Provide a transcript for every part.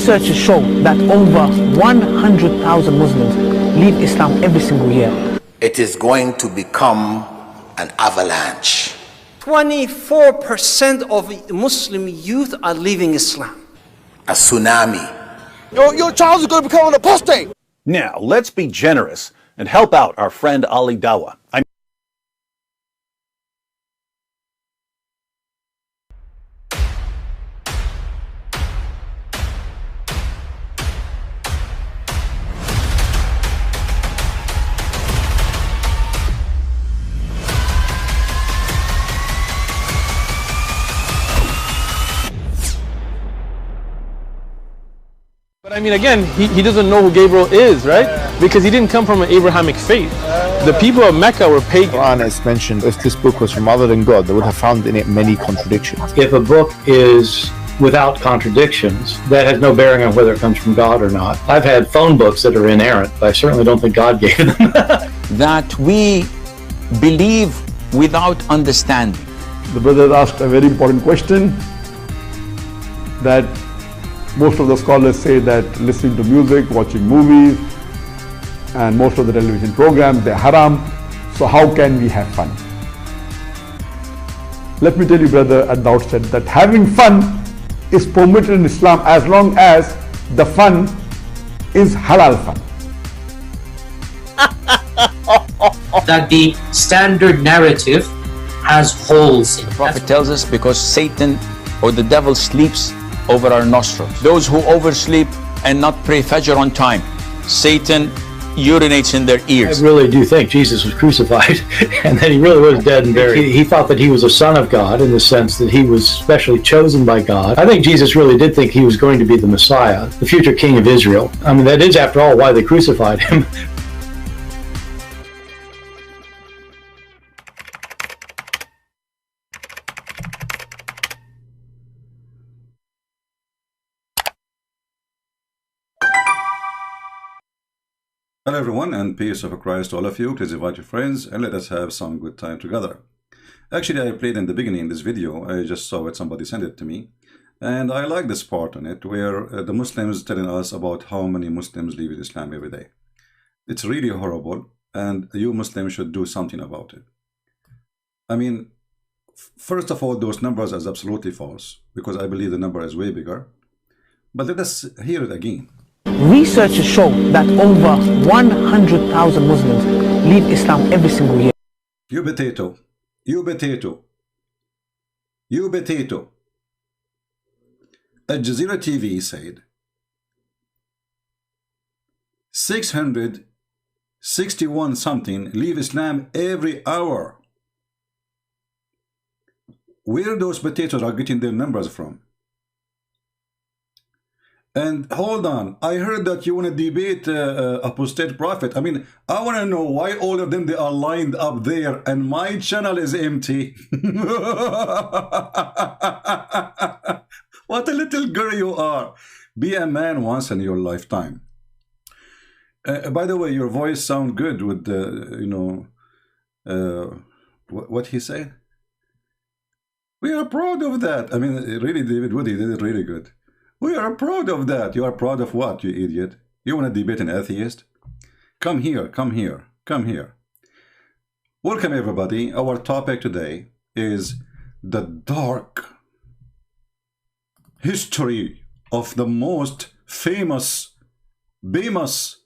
Researchers show that over 100,000 Muslims leave Islam every single year. It is going to become an avalanche. 24% of Muslim youth are leaving Islam. A tsunami. Your child is going to become an apostate. Now, let's be generous and help out our friend Ali Dawa. But I mean, again, he doesn't know who Gabriel is, right? Because he didn't come from an Abrahamic faith. The people of Mecca were pagan. Quran is mentioned. If this book was from other than God, they would have found in it many contradictions. If a book is without contradictions, that has no bearing on whether it comes from God or not. I've had phone books that are inerrant, but I certainly don't think God gave them. That we believe without understanding. The brother asked a very important question, that most of the scholars say that listening to music, watching movies, and most of the television programs, they're haram. So how can we have fun? Let me tell you, brother, at the outset, that having fun is permitted in Islam as long as the fun is halal fun. That the standard narrative has holes in it. The Prophet tells us because Satan or the devil sleeps over our nostrils. Those who oversleep and not pray Fajr on time, Satan urinates in their ears. I really do think Jesus was crucified and that he really was dead and buried. He thought that he was a son of God in the sense that he was specially chosen by God. I think Jesus really did think he was going to be the Messiah, the future king of Israel. I mean, that is, after all, why they crucified him. Hello everyone, and peace of Christ to all of you. Please invite your friends and let us have some good time together. Actually, I played in the beginning this video. I just saw it, somebody sent it to me, and I like this part on it where the Muslims telling us about how many Muslims leave Islam every day. It's really horrible, and you Muslims should do something about it. I mean, first of all, those numbers are absolutely false, because I believe the number is way bigger. But let us hear it again. Researchers show that over 100,000 Muslims leave Islam every single year. You potato. You potato. You potato. Al Jazeera TV said 661 something leave Islam every hour. Where those potatoes are getting their numbers from? And hold on, I heard that you want to debate apostate prophet. I mean, I want to know why all of them, they are lined up there and my channel is empty. What a little girl you are. Be a man once in your lifetime. By the way, your voice sounds good with the, what he said. We are proud of that. I mean, really, David Woody did it really good. We are proud of that. You are proud of what, you idiot? You want to debate an atheist? Come here, come here, come here. Welcome, everybody. Our topic today is the dark history of the most famous, Tetas,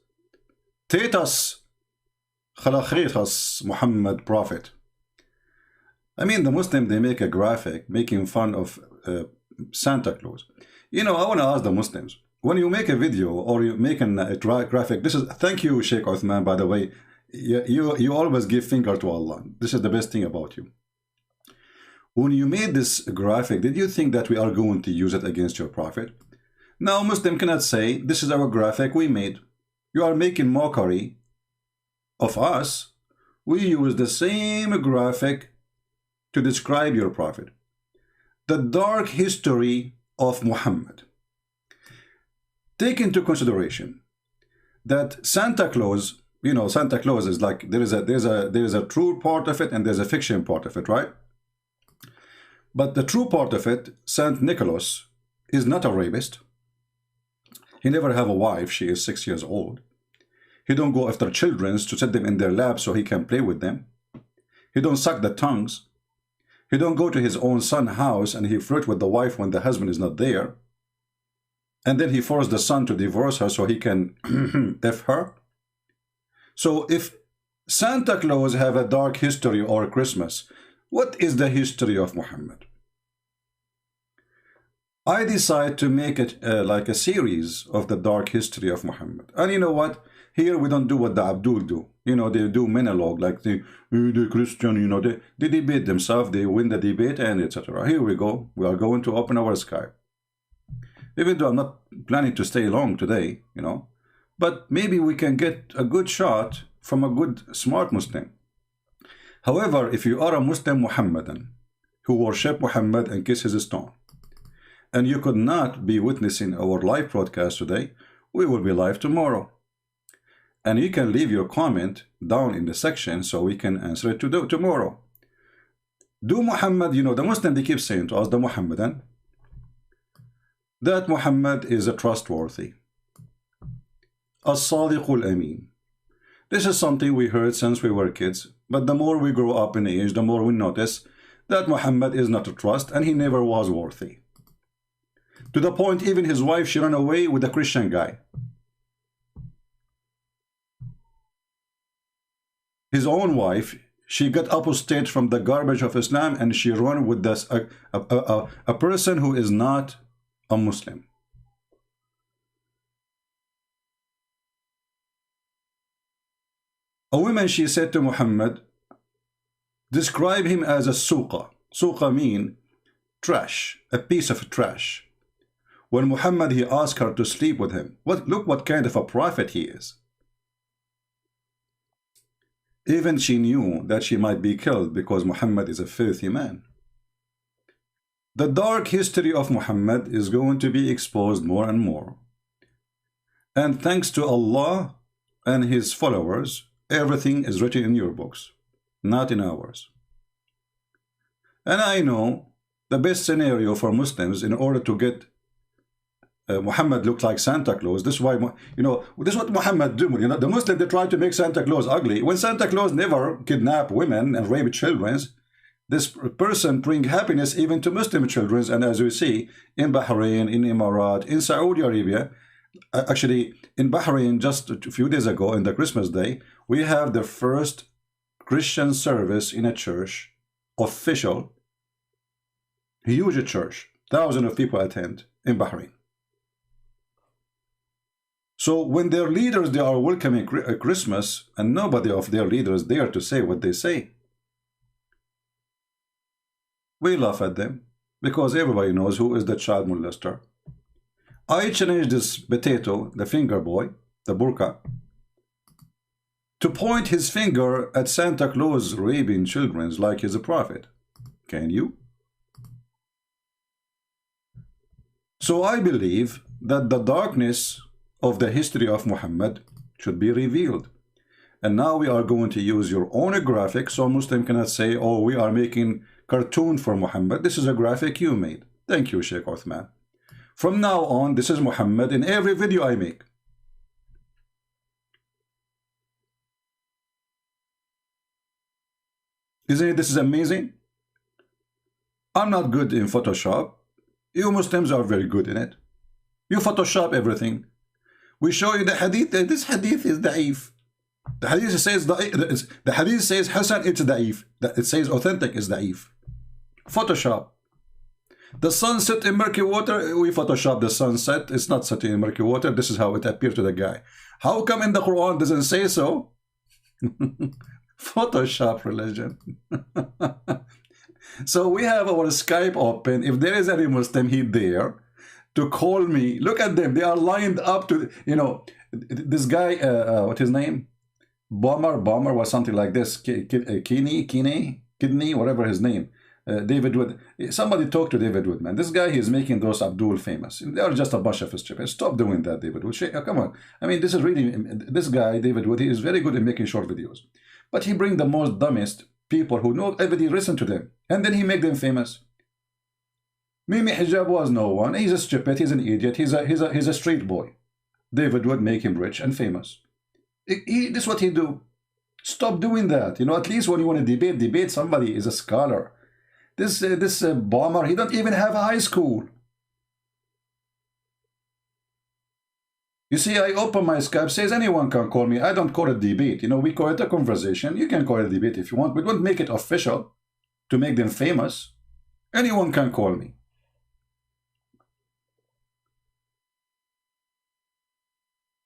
Muhammad Prophet. I mean, the Muslim, they make a graphic making fun of Santa Claus. You know, I want to ask the Muslims, when you make a video or you make a graphic, this is, thank you, Sheikh Uthman, by the way, you always give finger to Allah. This is the best thing about you. When you made this graphic, did you think that we are going to use it against your prophet? Now, Muslim cannot say, this is our graphic we made. You are making mockery of us. We use the same graphic to describe your prophet. The dark history of Muhammad. Take into consideration that Santa Claus, you know, Santa Claus is like, there is a true part of it and there's a fiction part of it, right? But the true part of it, Saint Nicholas, is not a rapist. He never have a wife. She is 6 years old. He don't go after children to set them in their lap so he can play with them. He don't suck the tongues. He don't go to his own son's house and he flirt with the wife when the husband is not there. And then he forced the son to divorce her so he can F her. So if Santa Claus have a dark history or Christmas, what is the history of Muhammad? I decide to make it like a series of the dark history of Muhammad. And you know what? Here we don't do what the Abdul do. You know, they do monologue like the Christian, you know, they debate themselves, they win the debate and etc. Here we go. We are going to open our Skype. Even though I'm not planning to stay long today, you know, but maybe we can get a good shot from a good, smart Muslim. However, if you are a Muslim Muhammadan who worship Muhammad and kiss his stone, and you could not be witnessing our live broadcast today, we will be live tomorrow. And you can leave your comment down in the section so we can answer it tomorrow. Do Muhammad, you know, the Muslim, they keep saying to us, the Muhammadan, that Muhammad is a trustworthy, as-sadiqul amin. This is something we heard since we were kids, but the more we grow up in age, the more we notice that Muhammad is not a trust and he never was worthy. To the point, even his wife, she ran away with a Christian guy. His own wife, she got apostate from the garbage of Islam and she ran with this, a person who is not a Muslim. A woman, she said to Muhammad, describe him as a suqa. Suqa mean trash, a piece of trash. When Muhammad, he asked her to sleep with him. Look what kind of a prophet he is. Even she knew that she might be killed because Muhammad is a filthy man. The dark history of Muhammad is going to be exposed more and more. And thanks to Allah and his followers, everything is written in your books, not in ours. And I know the best scenario for Muslims in order to get Muhammad look like Santa Claus. This is why, you know, this is what Muhammad do. You know, the Muslims, they try to make Santa Claus ugly. When Santa Claus never kidnap women and rape children, this person bring happiness even to Muslim children. And as we see in Bahrain, in Emirat, in Saudi Arabia, actually in Bahrain just a few days ago, in the Christmas day, we have the first Christian service in a church, official, huge church, thousands of people attend in Bahrain. So when their leaders, they are welcoming Christmas, and nobody of their leaders dare to say what they say, we laugh at them because everybody knows who is the child molester. I challenge this potato, the finger boy, the burqa, to point his finger at Santa Claus raping children like he's a prophet. Can you? So I believe that the darkness of the history of Muhammad should be revealed. And now we are going to use your own graphic, so Muslim cannot say, oh, we are making cartoon for Muhammad. This is a graphic you made. Thank you, Sheikh Uthman. From now on, this is Muhammad in every video I make. Isn't it? This is amazing. I'm not good in Photoshop. You Muslims are very good in it. You Photoshop everything. We show you the hadith. This hadith is da'if. The hadith says the hadith says Hasan, it's da'if. It says authentic is da'if. Photoshop. The sun set in murky water. We Photoshop the sunset. It's not setting in murky water. This is how it appeared to the guy. How come in the Quran doesn't say so? Photoshop religion. So we have our Skype open. If there is any Muslim, he there to call me. Look at them. They are lined up to, you know, this guy, what's his name? Bomber or something like this. Kidney, whatever his name. David Wood. Somebody talk to David Wood, man. This guy, he is making those Abdul famous. They are just a bunch of strippers. Stop doing that, David Wood. Come on. I mean, this is really, this guy, David Wood, he is very good at making short videos. But he bring the most dumbest people who know everybody listen to them. And then he make them famous. Mimi Hijab was no one. He's a stupid. He's an idiot. He's a street boy. David would make him rich and famous. This is what he do. Stop doing that. You know, at least when you want to debate somebody is a scholar. This bomber, he don't even have a high school. You see, I open my Skype, says anyone can call me. I don't call it debate. You know, we call it a conversation. You can call it debate if you want, but don't make it official to make them famous. Anyone can call me.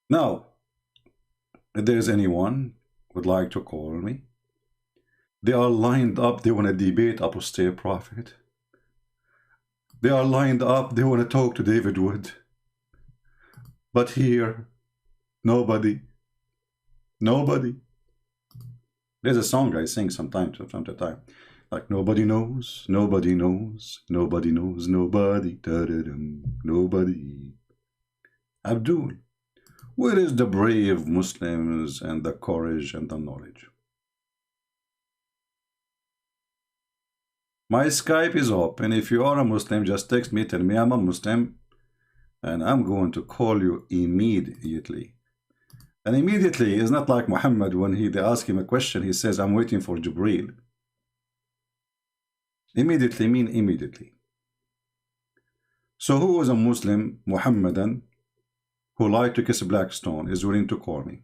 Now, if there's anyone would like to call me, they are lined up, they want to debate apostate prophet. They are lined up, they want to talk to David Wood. But here, nobody. There's a song I sing sometimes from time to time. Like, nobody knows, nobody knows, nobody knows, nobody, da-da-dum, nobody. Abdul, where is the brave Muslims and the courage and the knowledge? My Skype is open. If you are a Muslim, just text me, tell me I'm a Muslim, and I'm going to call you immediately. And immediately is not like Muhammad when they ask him a question, he says, I'm waiting for Jibreel. Immediately mean immediately. So who was a Muslim, Muhammadan, who liked to kiss Blackstone, is willing to call me?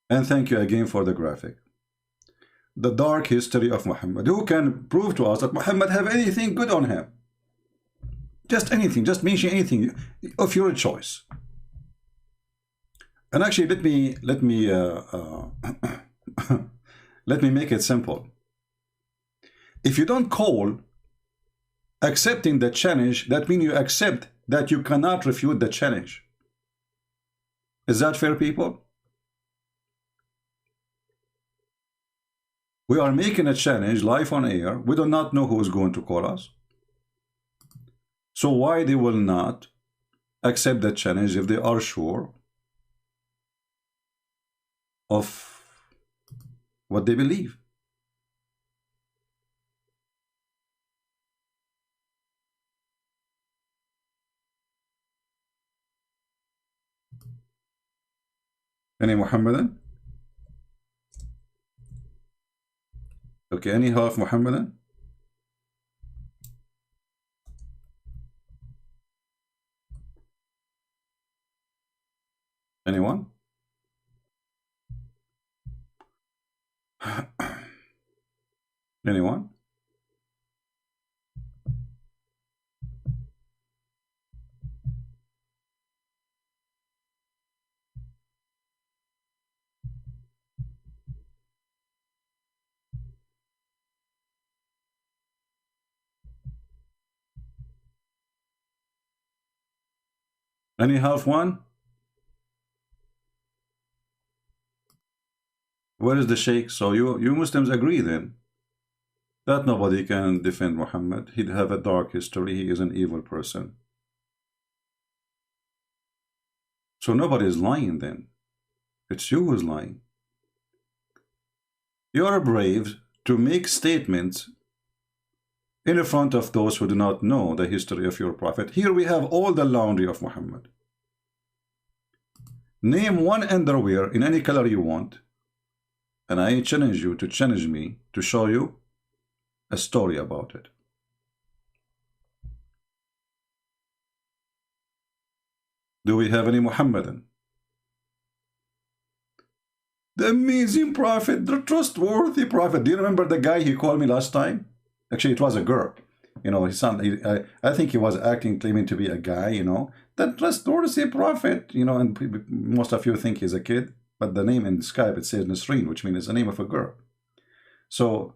And thank you again for the graphic. The dark history of Muhammad. Who can prove to us that Muhammad have anything good on him? Just anything, just mention anything of your choice. And actually, let me make it simple. If you don't call accepting the challenge, that means you accept that you cannot refute the challenge. Is that fair, people? We are making a challenge live on air. We do not know who is going to call us. So why they will not accept the challenge if they are sure of what they believe? Any Muhammadan? Okay, any half Muhammadan? Anyone? Anyone? Any half one? Where is the Sheikh? So you Muslims agree then that nobody can defend Muhammad. He'd have a dark history. He is an evil person. So nobody is lying then. It's you who's lying. You are brave to make statements in front of those who do not know the history of your prophet. Here we have all the laundry of Muhammad. Name one underwear in any color you want, and I challenge you to challenge me to show you a story about it. Do we have any Muhammadan? The amazing prophet, the trustworthy prophet. Do you remember the guy he called me last time? Actually, it was a girl. You know, his son, I think he was acting, claiming to be a guy, you know. The trustworthy prophet, you know, and most of you think he's a kid. But the name in Skype, it says Nasreen, which means it's the name of a girl. So,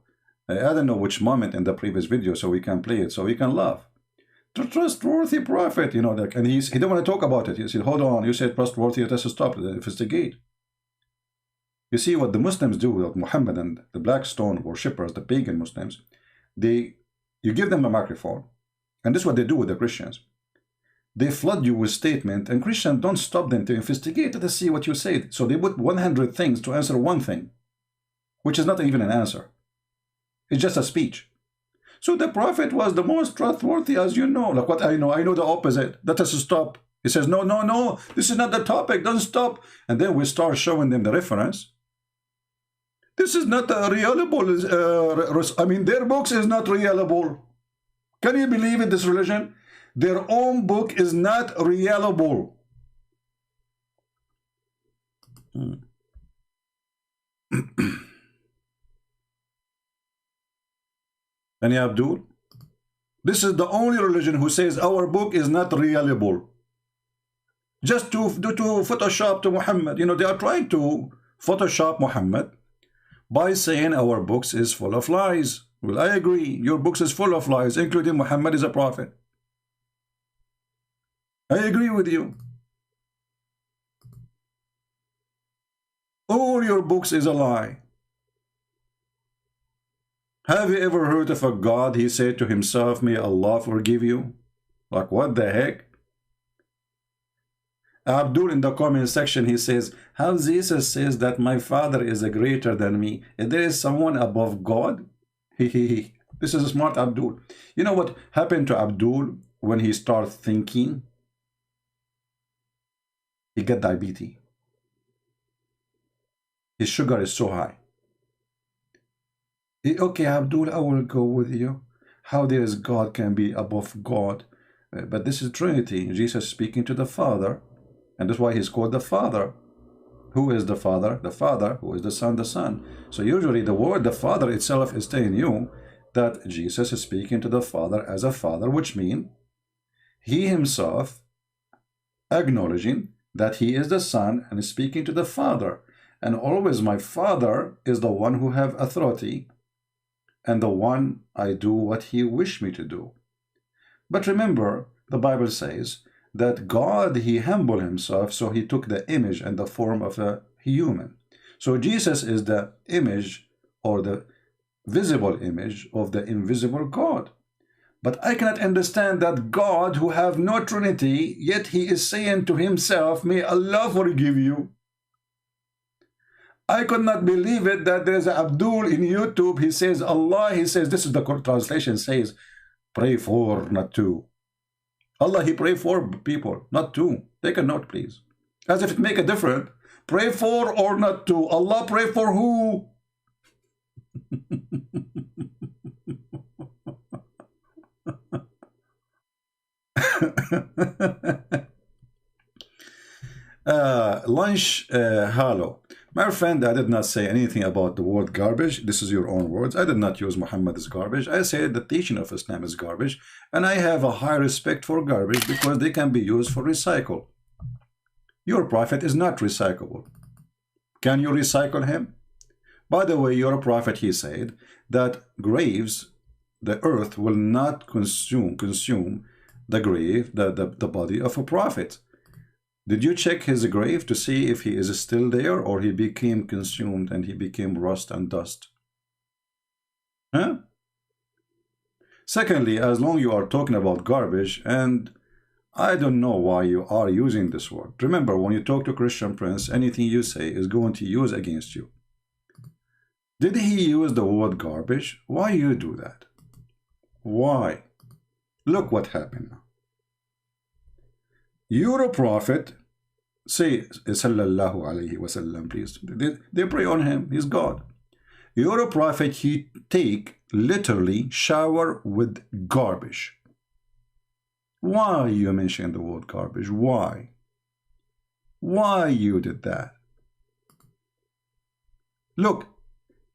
I don't know which moment in the previous video, so we can play it, so we can laugh. The trustworthy prophet, you know, like, and he didn't want to talk about it. He said, hold on, you said trustworthy, let us stop, investigate. You see what the Muslims do with Muhammad and the black stone worshippers, the pagan Muslims, you give them a microphone, and this is what they do with the Christians. They flood you with statement, and Christians don't stop them to investigate to see what you said. So they put 100 things to answer one thing, which is not even an answer. It's just a speech. So the prophet was the most trustworthy, as you know. Like what I know the opposite. Let us stop He says, no, no, no, this is not the topic, don't stop. And then we start showing them the reference. This is not a reliable, I mean, their books is not reliable. Can you believe it, this religion? Their own book is not reliable. And Abdul, this is the only religion who says our book is not reliable. Just to Photoshop to Muhammad. You know, they are trying to Photoshop Muhammad by saying our books is full of lies. Well, I agree. Your books is full of lies, including Muhammad is a prophet. I agree with you. All your books is a lie. Have you ever heard of a God, he said to himself, may Allah forgive you? Like, what the heck? Abdul in the comment section, he says, how Jesus says that my father is a greater than me, and there is someone above God? This is a smart Abdul. You know what happened to Abdul when he started thinking? He got diabetes. His sugar is so high. Okay, Abdul, I will go with you. How there is God can be above God. But this is Trinity. Jesus speaking to the Father. And that's why he's called the Father. Who is the Father? The Father. Who is the Son? The Son. So usually the word the Father itself is telling you that Jesus is speaking to the Father as a Father, which means he himself acknowledging that he is the Son and is speaking to the Father. And always my Father is the one who have authority and the one I do what he wished me to do. But remember, the Bible says that God, he humbled himself, so he took the image and the form of a human. So Jesus is the image or the visible image of the invisible God. But I cannot understand that God who have no Trinity, yet he is saying to himself, may Allah forgive you. I could not believe it that there's an Abdul in YouTube, he says Allah, he says, this is the translation says, pray for, not to. Allah, he pray for people, not to. Take a note, please. As if it make a difference. Pray for or not to. Allah pray for who? Lunch Hello. My friend, I did not say anything about the word garbage. This is your own words. I did not use Muhammad as garbage. I said the teaching of Islam is garbage. And I have a high respect for garbage because they can be used for recycle. Your prophet is not recyclable. Can you recycle him? By the way, your prophet, he said that graves, the earth will not consume the grave, the body of a prophet. Did you check his grave to see if he is still there or he became consumed and he became rust and dust? Huh? Secondly, as long as you are talking about garbage, and I don't know why you are using this word. Remember, when you talk to Christian Prince, anything you say is going to use against you. Did he use the word garbage? Why you do that? Why? Look what happened now. You're a prophet. Say, sallallahu alayhi wasallam, please. They pray on him. He's God. You're a prophet. He take literally shower with garbage. Why you mentioned the word garbage? Why? Why you did that? Look,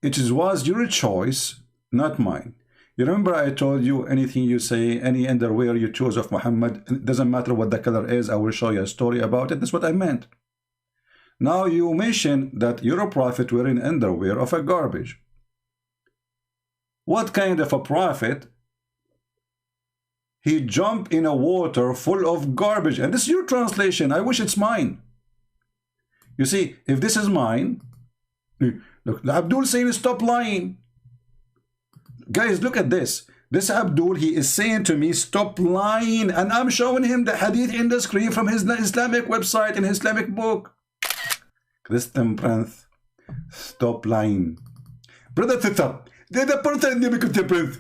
it was your choice, not mine. You remember I told you anything you say, any underwear you choose of Muhammad, it doesn't matter what the color is, I will show you a story about it. That's what I meant. Now you mention that you're a prophet wearing underwear of a garbage. What kind of a prophet? He jumped in a water full of garbage. And this is your translation. I wish it's mine. You see, if this is mine, look, Abdul saying stop lying. Guys, look at this. This Abdul, he is saying to me, stop lying. And I'm showing him the hadith in the screen from his Islamic website and Islamic book. Christian Prince, stop lying. Brother Tita, they're the person in the Prince.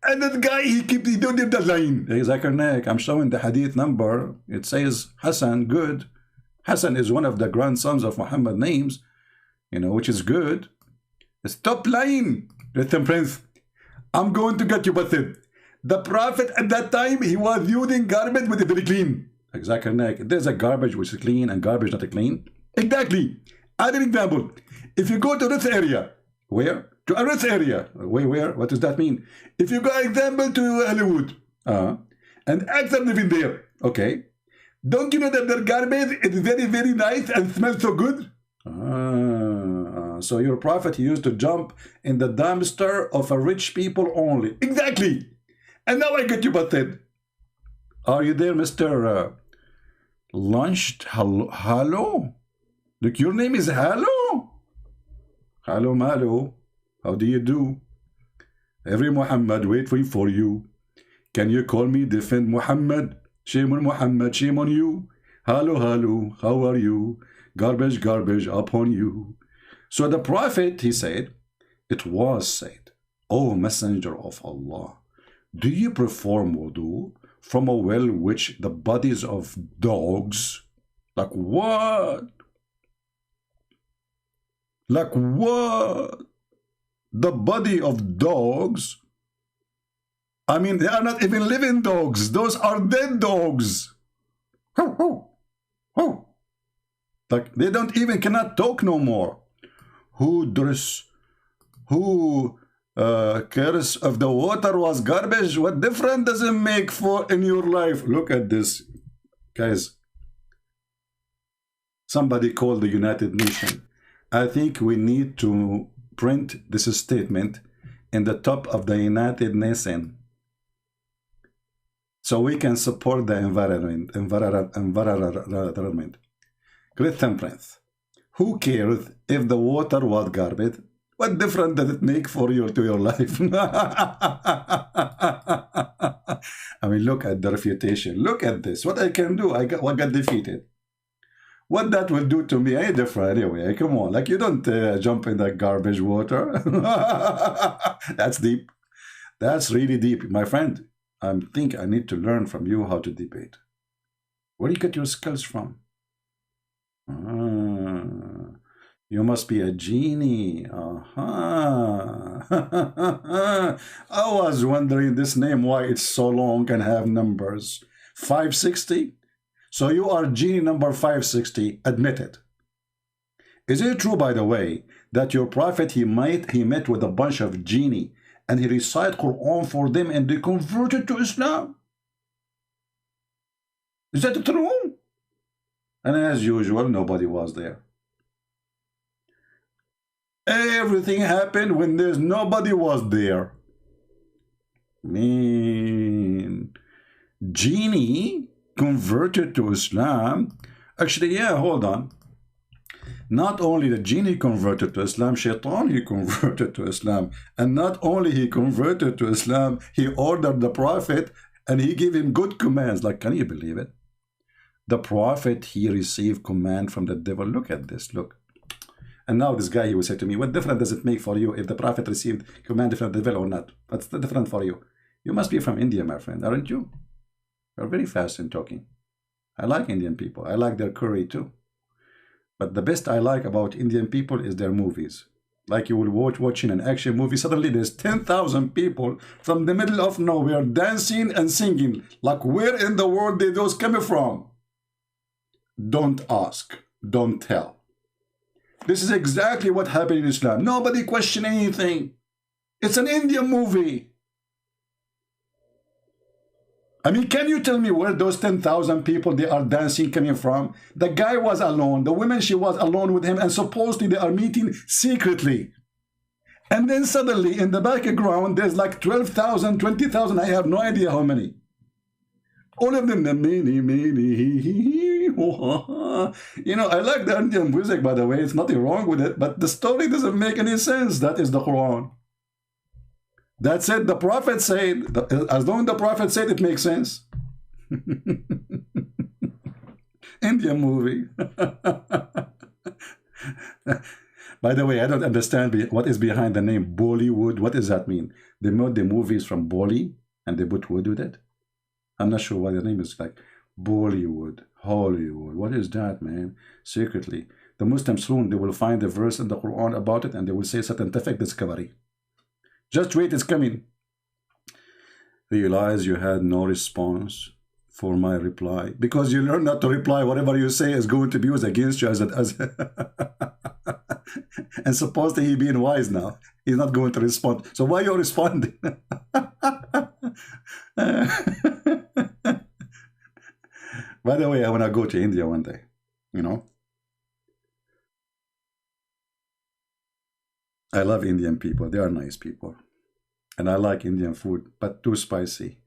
And that guy, he doing the line. Zakir Naik, I'm showing the hadith number. It says Hassan, good. Hassan is one of the grandsons of Muhammad names, you know, which is good. Stop lying, Little Prince. I'm going to get you busted. The Prophet at that time, he was using garbage with it very clean. Like Zakir Naik, there's a garbage which is clean and garbage not clean. Exactly. Add an example. If you go to this area, where? To a rich area. Where? What does that mean? If you go, example, to Hollywood, and actors living there, okay, don't you know that their garbage is very, very nice and smells so good? So your Prophet, he used to jump in the dumpster of a rich people only. Exactly. And now I get you busted. Are you there, Mr. Lunched? Hello? Look, your name is Hello? Hello, Malo. How do you do? Every Muhammad waiting for you. Can you call me defend Muhammad? Shame on Muhammad, shame on you. Hello, hello, how are you? Garbage, garbage upon you. So the Prophet, he said, it was said, O Messenger of Allah, do you perform wudu from a well which the bodies of dogs? Like what? Like what? The body of dogs? I mean, they are not even living dogs. Those are dead dogs. Like, they don't even cannot talk no more. Who cares of the water was garbage? What difference does it make for in your life? Look at this, guys. Somebody called the United Nations. I think we need to print this statement in the top of the United Nations so we can support the environment. Great temperance. Who cares if the water was garbage? What difference does it make for you to your life? I mean, look at the refutation. Look at this. What I can do, I got defeated. What that will do to me ain't different anyway. Come on, like you don't jump in that garbage water. That's deep. That's really deep, my friend. I think I need to learn from you how to debate. Where do you get your skills from? You must be a genie. I was wondering this name, why it's so long and have numbers. 560? So you are genie number 560, admit it. Is it true, by the way, that your Prophet, he met with a bunch of genie and he recited Qur'an for them and they converted to Islam? Is that true? And as usual, nobody was there. Everything happened when there's nobody was there. Man, genie converted to Islam. Actually, yeah, hold on. Not only the genie converted to Islam, Shaitan, he converted to Islam. And not only he converted to Islam, he ordered the Prophet and he gave him good commands. Like, can you believe it? The Prophet, he received command from the devil. Look at this, look. And now this guy, he will say to me, what difference does it make for you if the Prophet received command from the devil or not? What's the difference for you? You must be from India, my friend, aren't you? You're very fast in talking. I like Indian people. I like their curry too. But the best I like about Indian people is their movies. Like you will watching an action movie, suddenly there's 10,000 people from the middle of nowhere dancing and singing. Like, where in the world did those come from? Don't ask. Don't tell. This is exactly what happened in Islam. Nobody questioned anything. It's an Indian movie. I mean, can you tell me where those 10,000 people they are dancing coming from? The guy was alone. The woman, she was alone with him. And supposedly they are meeting secretly. And then suddenly in the background, there's like 12,000, 20,000. I have no idea how many. All of them, the many. You know, I like the Indian music, by the way. It's nothing wrong with it. But the story doesn't make any sense. That is the Quran. That's it. The Prophet said, as long as the Prophet said, it makes sense. Indian movie. By the way, I don't understand what is behind the name Bollywood. What does that mean? They made the movies from Bolly and they put wood with it. I'm not sure why the name is like Bollywood, Hollywood. What is that, man? Secretly, the Muslims soon, they will find a verse in the Quran about it and they will say scientific discovery. Just wait, it's coming. Realize you had no response for my reply. Because you learn not to reply. Whatever you say is going to be used against you as and supposed to he being wise now. He's not going to respond. So why are you responding? By the way, I want to go to India one day, you know. I love Indian people. They are nice people. And I like Indian food, but too spicy.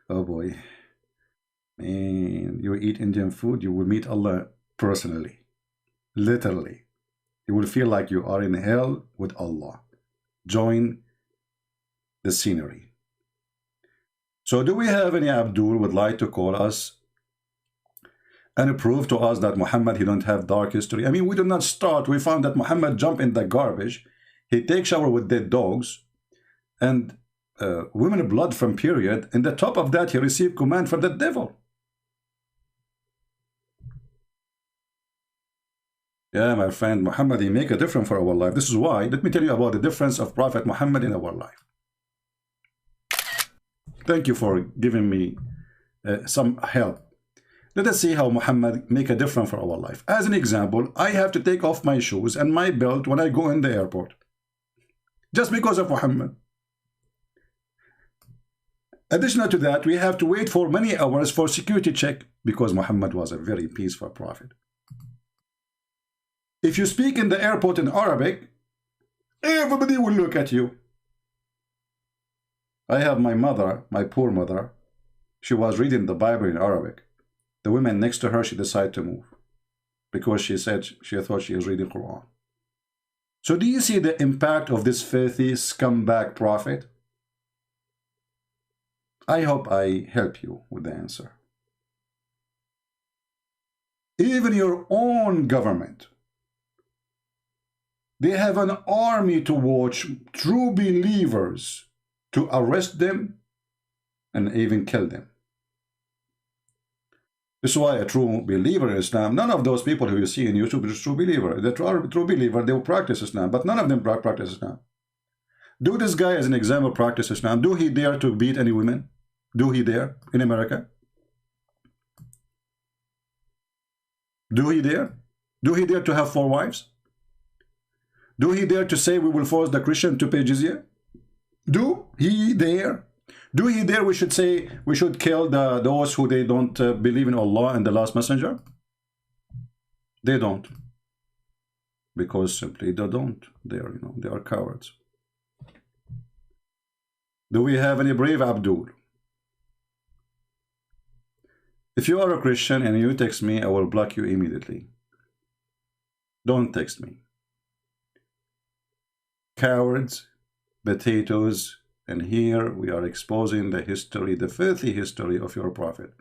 Oh boy. Man, you eat Indian food, you will meet Allah personally. Literally. You will feel like you are in hell with Allah. Join the scenery. So do we have any Abdul would like to call us and prove to us that Muhammad, he don't have dark history? I mean, we did not start. We found that Muhammad jumped in the garbage. He takes shower with dead dogs and women blood from period. And the top of that, he received command from the devil. Yeah, my friend, Muhammad, he make a difference for our life. This is why. Let me tell you about the difference of Prophet Muhammad in our life. Thank you for giving me some help. Let us see how Muhammad make a difference for our life. As an example, I have to take off my shoes and my belt when I go in the airport. Just because of Muhammad. Additional to that, we have to wait for many hours for security check because Muhammad was a very peaceful prophet. If you speak in the airport in Arabic, everybody will look at you. I have my mother, my poor mother. She was reading the Bible in Arabic. The woman next to her, she decided to move because she said she thought she was reading Quran. So do you see the impact of this filthy scumbag prophet? I hope I help you with the answer. Even your own government, they have an army to watch true believers to arrest them and even kill them. This is why a true believer in Islam, none of those people who you see in YouTube is a true believer. The true believer, they will practice Islam, but none of them practice Islam. Do this guy as an example practice Islam? Do he dare to beat any women? Do he dare in America? Do he dare? Do he dare to have 4 wives? Do he dare to say we will force the Christian to pay jizya? Do he dare? Do he dare we should say we should kill those who they don't believe in Allah and the last messenger? They don't. Because simply they don't. They are, they are cowards. Do we have any brave Abdul? If you are a Christian and you text me, I will block you immediately. Don't text me. Cowards, potatoes, and here we are exposing the history, the filthy history of your prophet.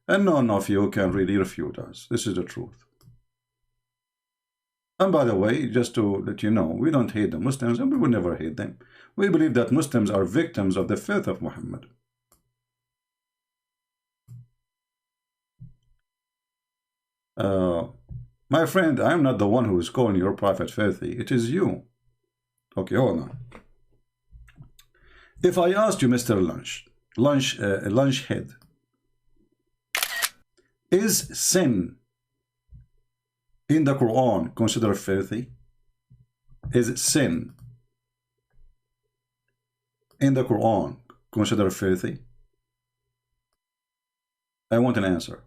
And none of you can really refute us. This is the truth. And by the way, just to let you know, we don't hate the Muslims and we will never hate them. We believe that Muslims are victims of the filth of Muhammad. My friend, I am not the one who is calling your prophet filthy. It is you. Okay, hold on. If I asked you, Mr. Lunchhead, is sin in the Quran considered filthy? Is sin in the Quran considered filthy? I want an answer.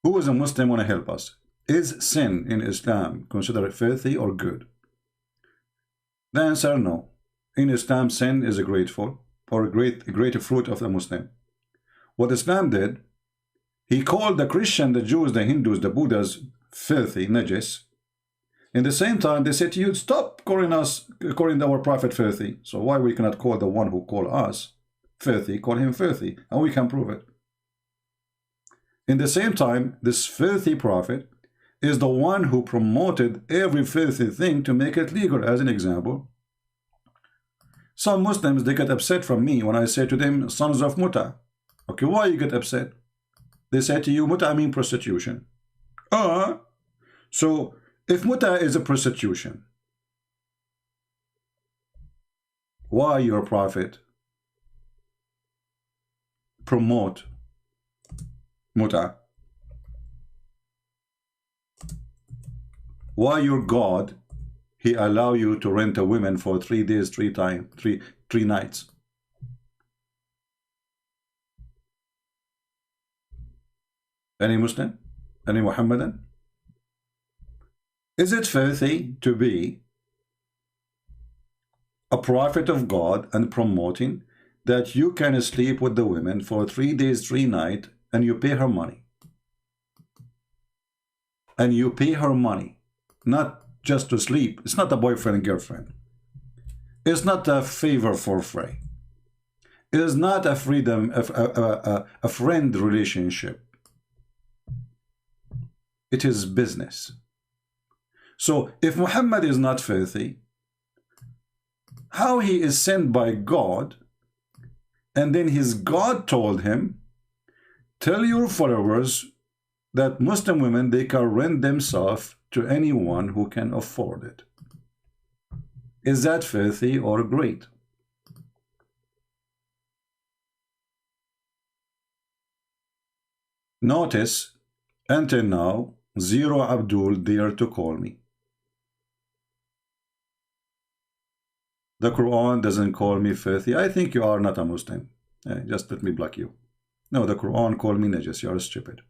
Who is a Muslim want to help us? Is sin in Islam considered filthy or good? The answer, no. In Islam, sin is a grateful or a great fruit of the Muslim. What Islam did, he called the Christian, the Jews, the Hindus, the Buddhas filthy, najis. In the same time, they said to you, stop calling our prophet filthy. So why we cannot call the one who called us filthy, call him filthy, and we can prove it. In the same time, this filthy prophet, is the one who promoted every filthy thing to make it legal. As an example, some Muslims, they get upset from me when I say to them, sons of muta. Okay, why you get upset? They say to you, muta mean prostitution. So if muta is a prostitution, why your prophet promote muta? Why your God, he allow you to rent a woman for 3 days, 3 nights? Any Muslim? Any Muhammadan? Is it filthy to be a prophet of God and promoting that you can sleep with the women for 3 days, 3 nights, and you pay her money? And you pay her money, not just to sleep. It's not a boyfriend and girlfriend. It's not a favor for free. It is not a freedom, a friend relationship. It is business. So if Muhammad is not filthy, how he is sent by God, and then his God told him, tell your followers that Muslim women, they can rent themselves to anyone who can afford it. Is that filthy or great? Notice, until now, zero Abdul dare to call me. The Quran doesn't call me filthy. I think you are not a Muslim. Just let me block you. No, the Quran called me najis. You are stupid.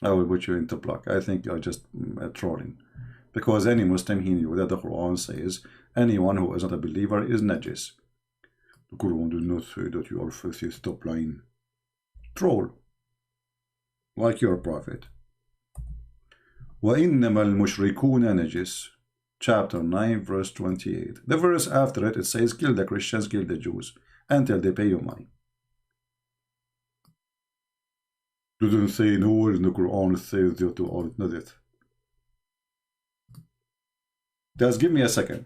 I will put you into block. I think you are just trolling. Because any Muslim, he knew that the Quran says anyone who is not a believer is najis. The Quran does not say that you are filthy. Stop lying. Troll. Like your prophet. وَإِنَّمَا الْمُشْرِكُونَ نَجِسٌ, chapter 9, verse 28. The verse after it, it says, kill the Christians, kill the Jews, until they pay you money. Doesn't say nowhere in the Quran says that you are not. Just give me a second.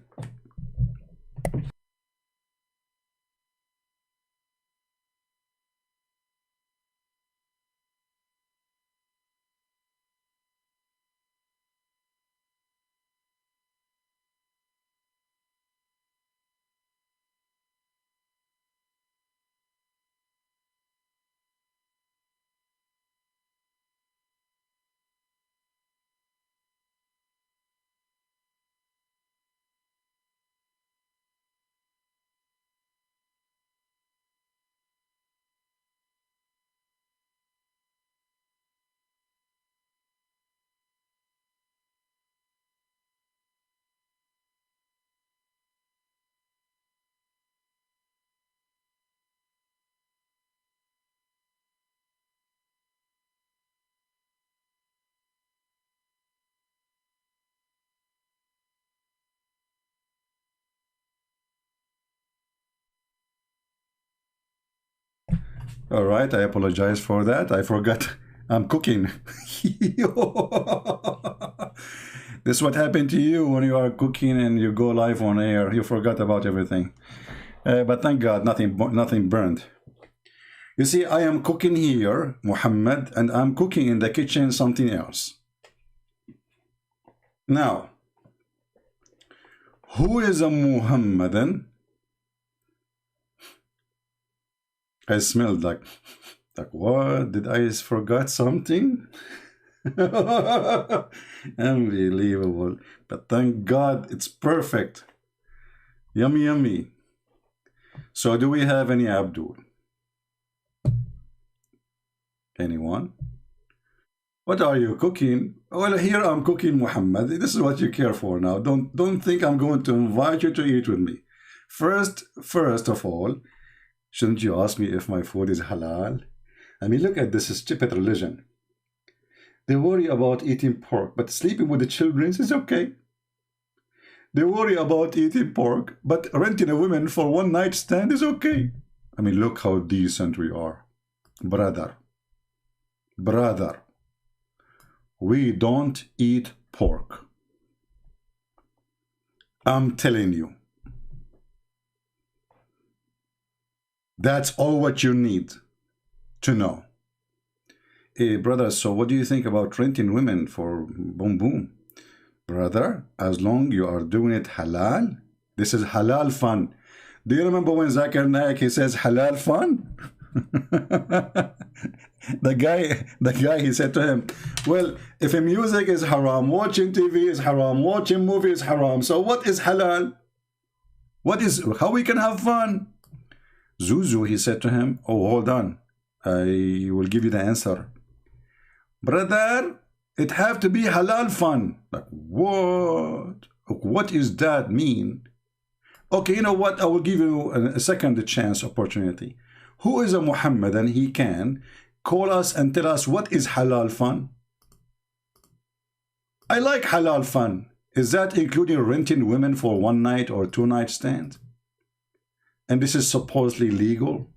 All right, I apologize for that. I forgot I'm cooking. This is what happened to you when you are cooking and you go live on air. You forgot about everything. But thank God, nothing burned. You see, I am cooking here, Muhammad, and I'm cooking in the kitchen something else. Now, who is a Muhammadan? I smelled like what? Did I forgot something? Unbelievable. But thank God it's perfect. Yummy, yummy. So do we have any Abdul? Anyone? What are you cooking? Well, here I'm cooking, Muhammad. This is what you care for now. Don't think I'm going to invite you to eat with me. First of all, shouldn't you ask me if my food is halal? I mean, look at this stupid religion. They worry about eating pork, but sleeping with the children is okay. They worry about eating pork, but renting a woman for one night stand is okay. I mean, look how decent we are. Brother, brother, we don't eat pork. I'm telling you. That's all what you need to know. Hey, brother, so what do you think about renting women for boom boom? Brother, as long you are doing it halal, this is halal fun. Do you remember when Zakir Naik, he says halal fun? the guy, he said to him, well, if music is haram, watching TV is haram, watching movies is haram, so what is halal? How we can have fun? Zuzu, he said to him, oh, hold on, I will give you the answer. Brother, it have to be halal fun. Like, what? What does that mean? Okay, you know what? I will give you a second chance opportunity. Who is a Muhammad and he can call us and tell us what is halal fun? I like halal fun. Is that including renting women for one night or two night stand? And this is supposedly legal?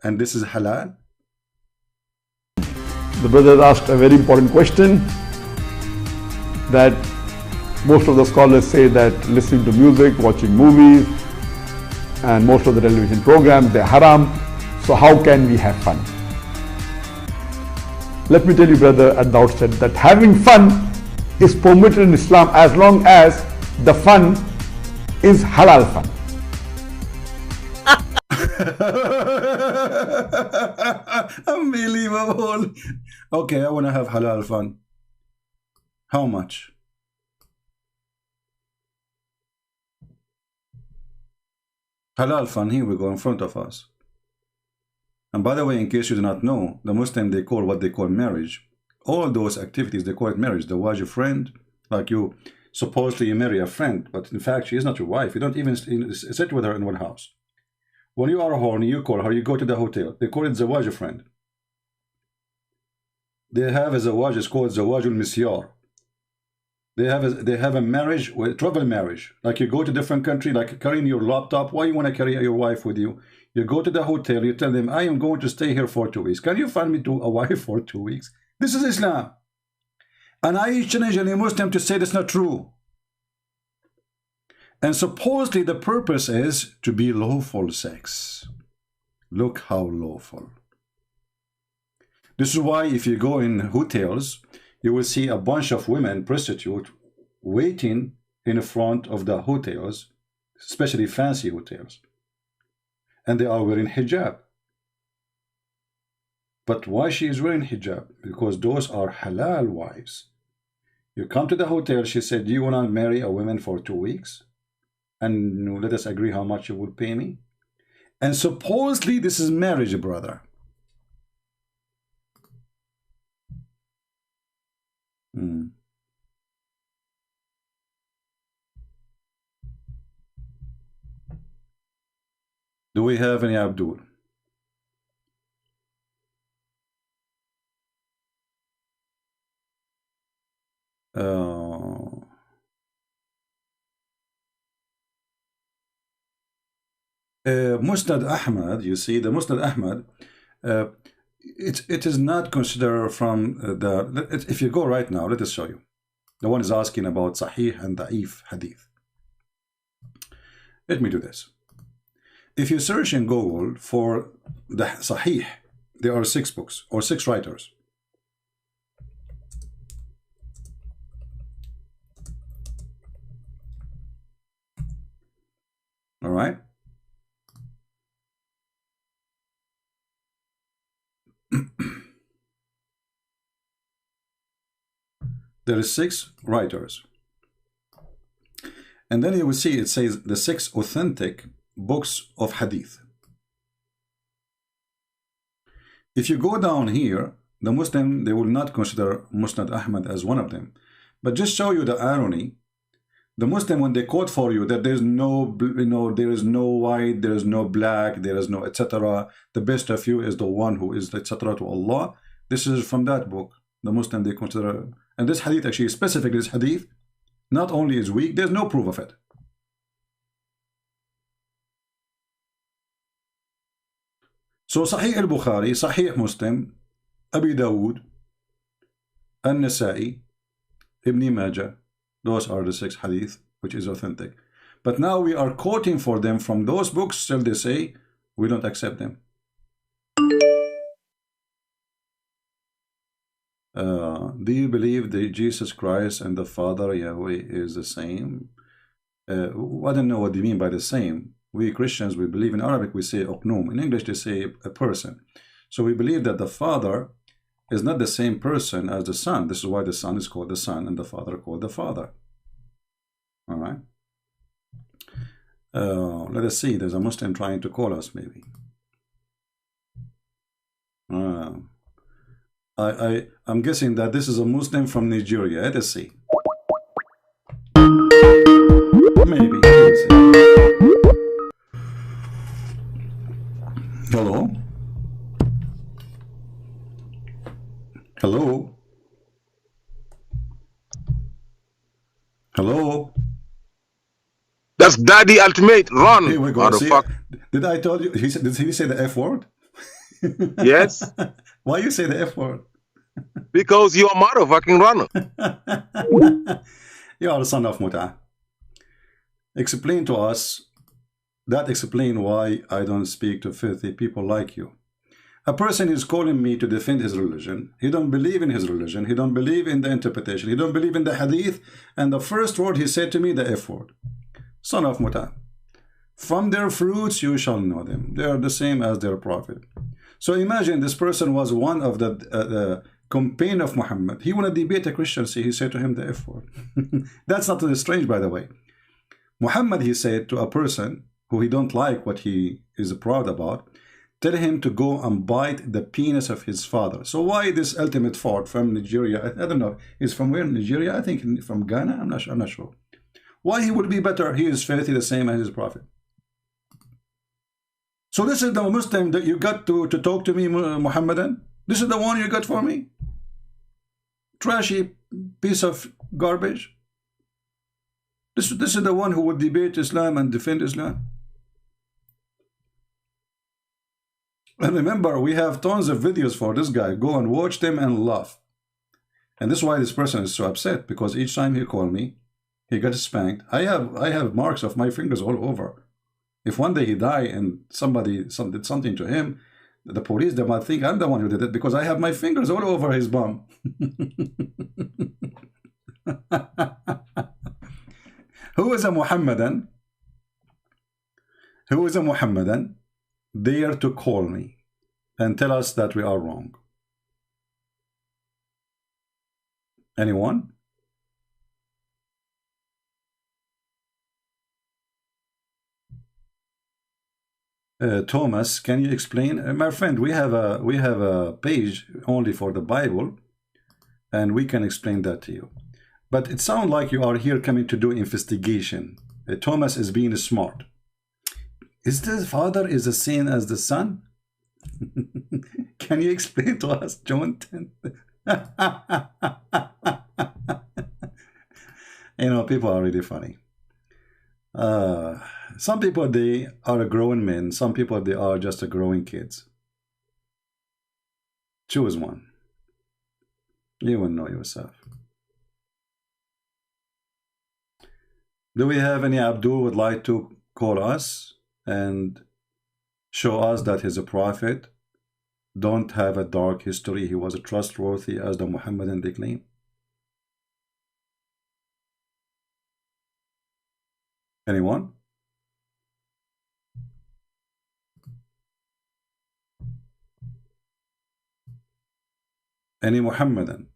And this is halal? The brother asked a very important question that most of the scholars say that listening to music, watching movies, and most of the television programs, they're haram. So how can we have fun? Let me tell you, brother, at the outset that having fun is permitted in Islam as long as the fun is halal fun. Unbelievable. Okay, I want to have halal fun. How much? Halal fun, here we go in front of us. And by the way, in case you do not know, the Muslim, they call what they call marriage. All those activities, they call it marriage. The wife, your friend, like you, supposedly you marry a friend, but in fact, she is not your wife. You don't even sit with her in one house. When you are horny, you call her, you go to the hotel. They call it Zawaj friend. They have a Zawaj, it's called Zawaj al-Misyar. They have a marriage, travel marriage. Like you go to different country, like carrying your laptop. Why you want to carry your wife with you? You go to the hotel, you tell them, I am going to stay here for 2 weeks. Can you find me a wife for 2 weeks? This is Islam. And I challenge any Muslim to say that's not true. And supposedly the purpose is to be lawful sex. Look how lawful. This is why if you go in hotels, you will see a bunch of women, prostitutes, waiting in front of the hotels, especially fancy hotels. And they are wearing hijab. But why she is wearing hijab? Because those are halal wives. You come to the hotel, she said, do you want to marry a woman for 2 weeks? And let us agree how much you will pay me. And supposedly this is marriage, brother. Do we have any Abdul? Musnad Ahmad, you see, the Musnad Ahmad, it is not considered from if you go right now, let us show you. The one is asking about Sahih and Da'if Hadith. Let me do this. If you search in Google for the Sahih, there are 6 books or 6 writers. All right. There is 6 writers. And then you will see it says the 6 authentic books of hadith. If you go down here, the Muslim, they will not consider Musnad Ahmad as one of them. But just show you the irony. The Muslim, when they quote for you that there's no, there is no white, there is no black, there is no etc. The best of you is the one who is etc. to Allah. This is from that book. The Muslim, they consider, and this hadith actually, specifically this hadith, not only is weak, there's no proof of it. So Sahih al-Bukhari, Sahih Muslim, Abi Dawood, An-Nasa'i, Ibn Majah. Those are the 6 hadith which is authentic. But now we are quoting for them from those books, still they say we don't accept them. Do you believe that Jesus Christ and the Father Yahweh is the same? I don't know what they mean by the same. We Christians, we believe in Arabic, we say Oknum. In English, they say a person. So we believe that the Father is not the same person as the Son. This is why the Son is called the Son and the Father called the Father. All right. Let us see. There's a Muslim trying to call us, maybe. I'm guessing that this is a Muslim from Nigeria. Let us see. Maybe. Hello? Hello? Hello? That's Daddy Ultimate. Run. Here we go. See, did I tell you? Did he say the F word? Yes. Why you say the F word? Because you're a motherfucking runner. You are the son of Muta. Explain to us. That explain why I don't speak to filthy people like you. A person is calling me to defend his religion. He don't believe in his religion. He don't believe in the interpretation. He don't believe in the hadith. And the first word he said to me, the F word. Son of Muta. From their fruits you shall know them. They are the same as their prophet. So imagine this person was one of the companion of Muhammad. He want to debate a Christian. See, he said to him the F word. That's not strange, by the way. Muhammad, he said to a person who he don't like what he is proud about, tell him to go and bite the penis of his father. So why this ultimate fort from Nigeria? I don't know. He's from where? Nigeria? I think from Ghana. I'm not sure. Why he would be better? He is filthy the same as his prophet. So this is the Muslim that you got to talk to me, Muhammadan? This is the one you got for me? Trashy piece of garbage? This is the one who would debate Islam and defend Islam? And remember, we have tons of videos for this guy. Go and watch them and laugh. And this is why this person is so upset, because each time he called me, he got spanked. I have marks of my fingers all over. If one day he died and somebody did something to him, the police, they might think I'm the one who did it because I have my fingers all over his bum. Who is a Muhammadan? Who is a Muhammadan? Dare to call me and tell us that we are wrong. Anyone? Thomas, can you explain? My friend, we have a page only for the Bible, and we can explain that to you. But it sounds like you are here coming to do investigation. Thomas is being smart. Is the Father is the same as the Son? Can you explain to us, John 10? You know, people are really funny. Some people, they are grown men. Some people, they are just growing kids. Choose one. You will know yourself. Do we have any Abdul would like to call us and show us that he's a prophet? Don't have a dark history. He was trustworthy as the Muhammadan they claim. Anyone? Any Muhammadan?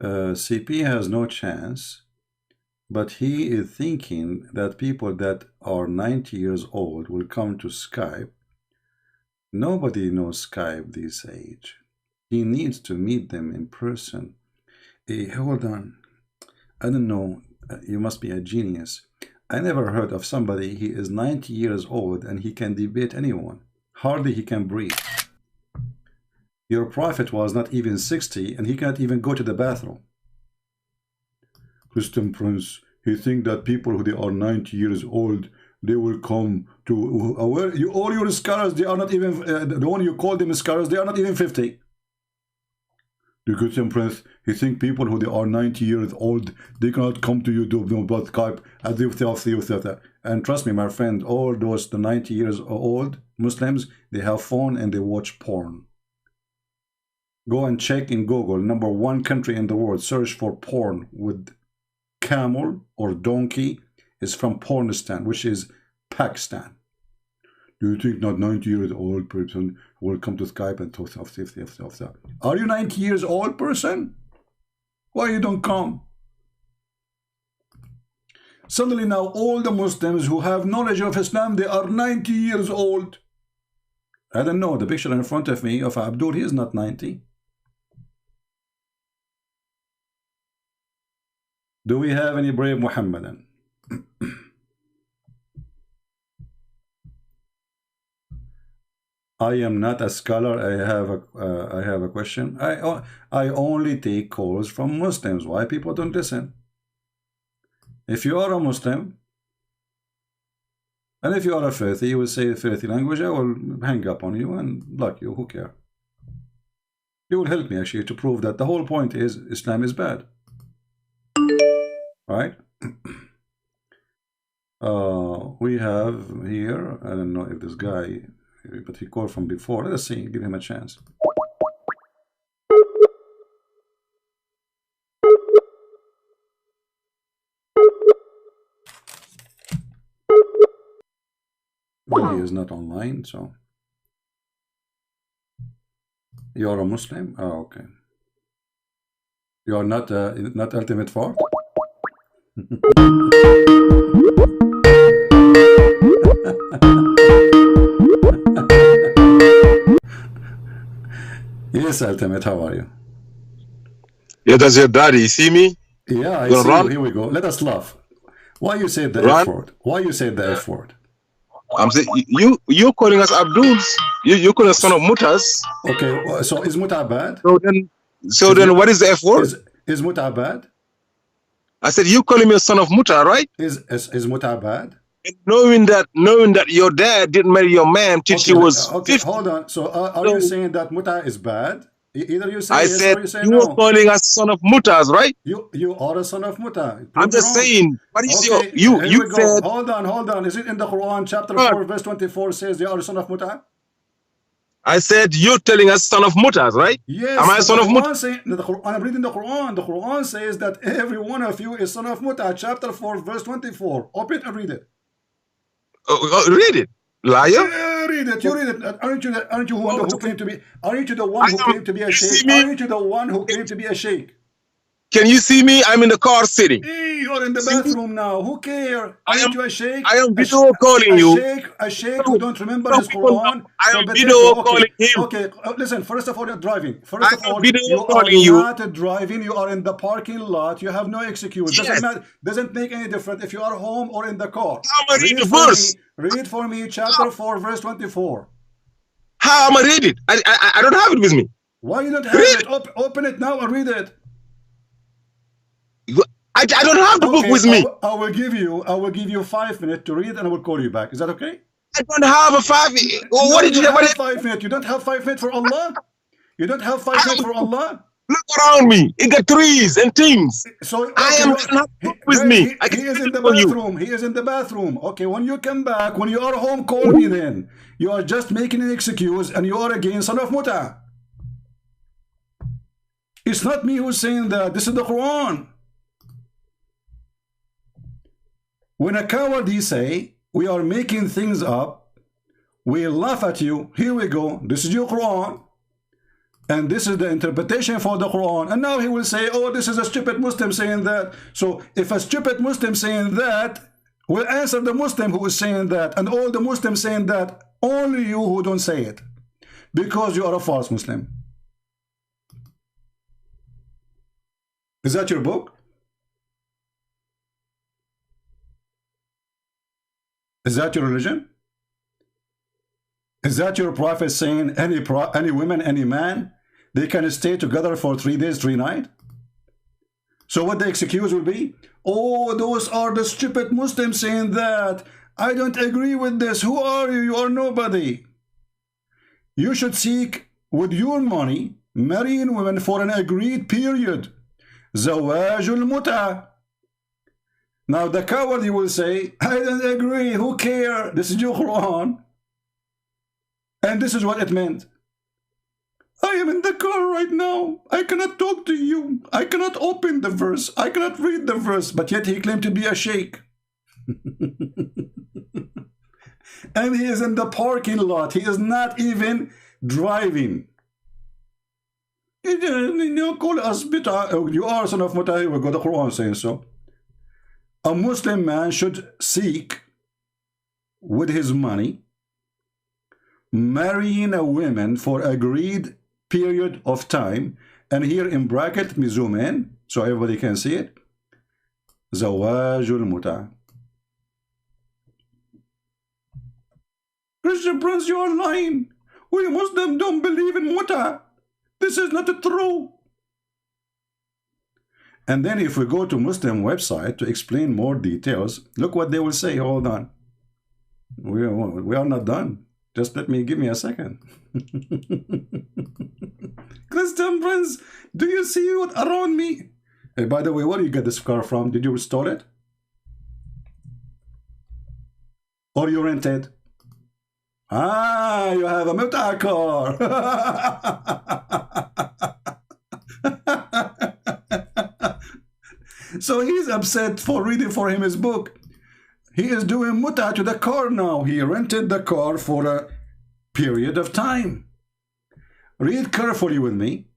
CP has no chance, but he is thinking that people that are 90 years old will come to Skype. Nobody knows Skype this age. He needs to meet them in person. Hey, hold on. I don't know. You must be a genius. I never heard of somebody, he is 90 years old and he can debate anyone. Hardly he can breathe. Your prophet was not even 60 and he cannot even go to the bathroom. Christian Prince, he think that people who they are 90 years old, they will come to where you, all your scholars, they are not even the one you call them scholars, they are not even 50. The Christian Prince, he think people who they are 90 years old, they cannot come to you to about Skype as if they are. And trust me, my friend, all those the 90 years old Muslims, they have phone and they watch porn. Go and check in Google, #1 country in the world, search for porn with camel or donkey is from Pornistan, which is Pakistan. Do you think not 90 years old person will come to Skype and talk of that? Are you 90 years old person? Why you don't come? Suddenly now all the Muslims who have knowledge of Islam, they are 90 years old. I don't know, the picture in front of me of Abdul, he is not 90. Do we have any brave Muhammadan? I am not a scholar. I have a question. I only take calls from Muslims. Why people don't listen? If you are a Muslim, and if you are a filthy, you will say a filthy language, I will hang up on you and block you. Who cares? You will help me actually to prove that the whole point is Islam is bad. Right? We have here, I don't know if this guy, but he called from before. Let's see, give him a chance. Well, he is not online, so. You are a Muslim? Oh, okay. You are not Ultimate Fort? Yes, Ultimate, how are you? Yeah, that's your daddy. You see me? Yeah, I see you. Here we go. Let us laugh. Why you said the F word? Why you said the F word? I'm saying you're calling us Abduls. You calling us son of Mutas. Okay, so is Muta bad? So then what is the F word? Is Muta bad? I said you calling me a son of Muta, right? Is Muta bad? Knowing that your dad didn't marry your mom till she was 50. Hold on. So are you saying that Muta is bad? Either you say I yes said or you say you no. were calling us son of Mutas, right? You are a son of Muta. I'm just saying. What is okay, you said? Hold on. Is it in the Quran chapter 4 verse 24 says they are a son of Muta? I said you're telling us son of Mutas, right? Yes. Am I a son of Muta? I'm reading the Quran. The Quran says that every one of you is son of Muta. Chapter 4 verse 24. Open it and read it. Read it, liar. Yeah, read it. You read it. Aren't you the one who claimed to be? Aren't you the one who claimed to be a sheikh? Aren't you the one who claimed to be a sheikh? Can you see me? I'm in the car sitting. You're in the bathroom now. Who cares? Aren't you a sheikh? I am video calling you. A sheikh who don't remember his Quran. I am video calling him. Okay, listen. First of all, you're driving. First of all, you are not driving. You are in the parking lot. You have no excuse. Yes. Doesn't make any difference if you are home or in the car. How am I read the verse? Read for me chapter 4 verse 24. How am I read it? I don't have it with me. Why you don't have it? Open it now and read it. I don't have the book with me. I will give you 5 minutes to read and I will call you back. Is that okay? I don't have a 5 minutes. What did you have? 5 minutes. You don't have 5 minutes for Allah? You don't have 5 minutes for Allah? Look around me. It got trees and things. So I am not with me. He is in the bathroom. He is in the bathroom. Okay, when you come back, when you are home, call me then. You are just making an excuse and you are again son of Muta. It's not me who's saying that. This is the Quran. When a coward he say, we are making things up, we laugh at you. Here we go. This is your Quran. And this is the interpretation for the Quran. And now he will say, oh, this is a stupid Muslim saying that. So if a stupid Muslim saying that, will answer the Muslim who is saying that. And all the Muslims saying that, only you who don't say it. Because you are a false Muslim. Is that your book? Is that your religion? Is that your prophet saying any woman, any man, they can stay together for 3 days, 3 nights? So what the excuse will be? Oh, those are the stupid Muslims saying that. I don't agree with this. Who are you? You are nobody. You should seek with your money marrying women for an agreed period. زواج المتعة. Now the coward, you will say, I don't agree. Who cares? This is your Quran. And this is what it meant. I am in the car right now. I cannot talk to you. I cannot open the verse. I cannot read the verse. But yet he claimed to be a sheikh. And he is in the parking lot. He is not even driving. You call us bid'ah. You are son of Mutah. We got the Quran saying so. A Muslim man should seek with his money marrying a woman for agreed period of time, and here in bracket me zoom in so everybody can see it. Zawajul Muta. Christian Prince, you are lying. We Muslims don't believe in Muta. This is not true. And then if we go to Muslim website to explain more details, look what they will say. Hold on. We are not done. Just give me a second. Christian Prince, do you see what around me? Hey, by the way, where do you get this car from? Did you restore it? Or you rented? Ah, you have a Muta car. So he's upset for reading for him his book. He is doing muta to the car now. He rented the car for a period of time. Read carefully with me.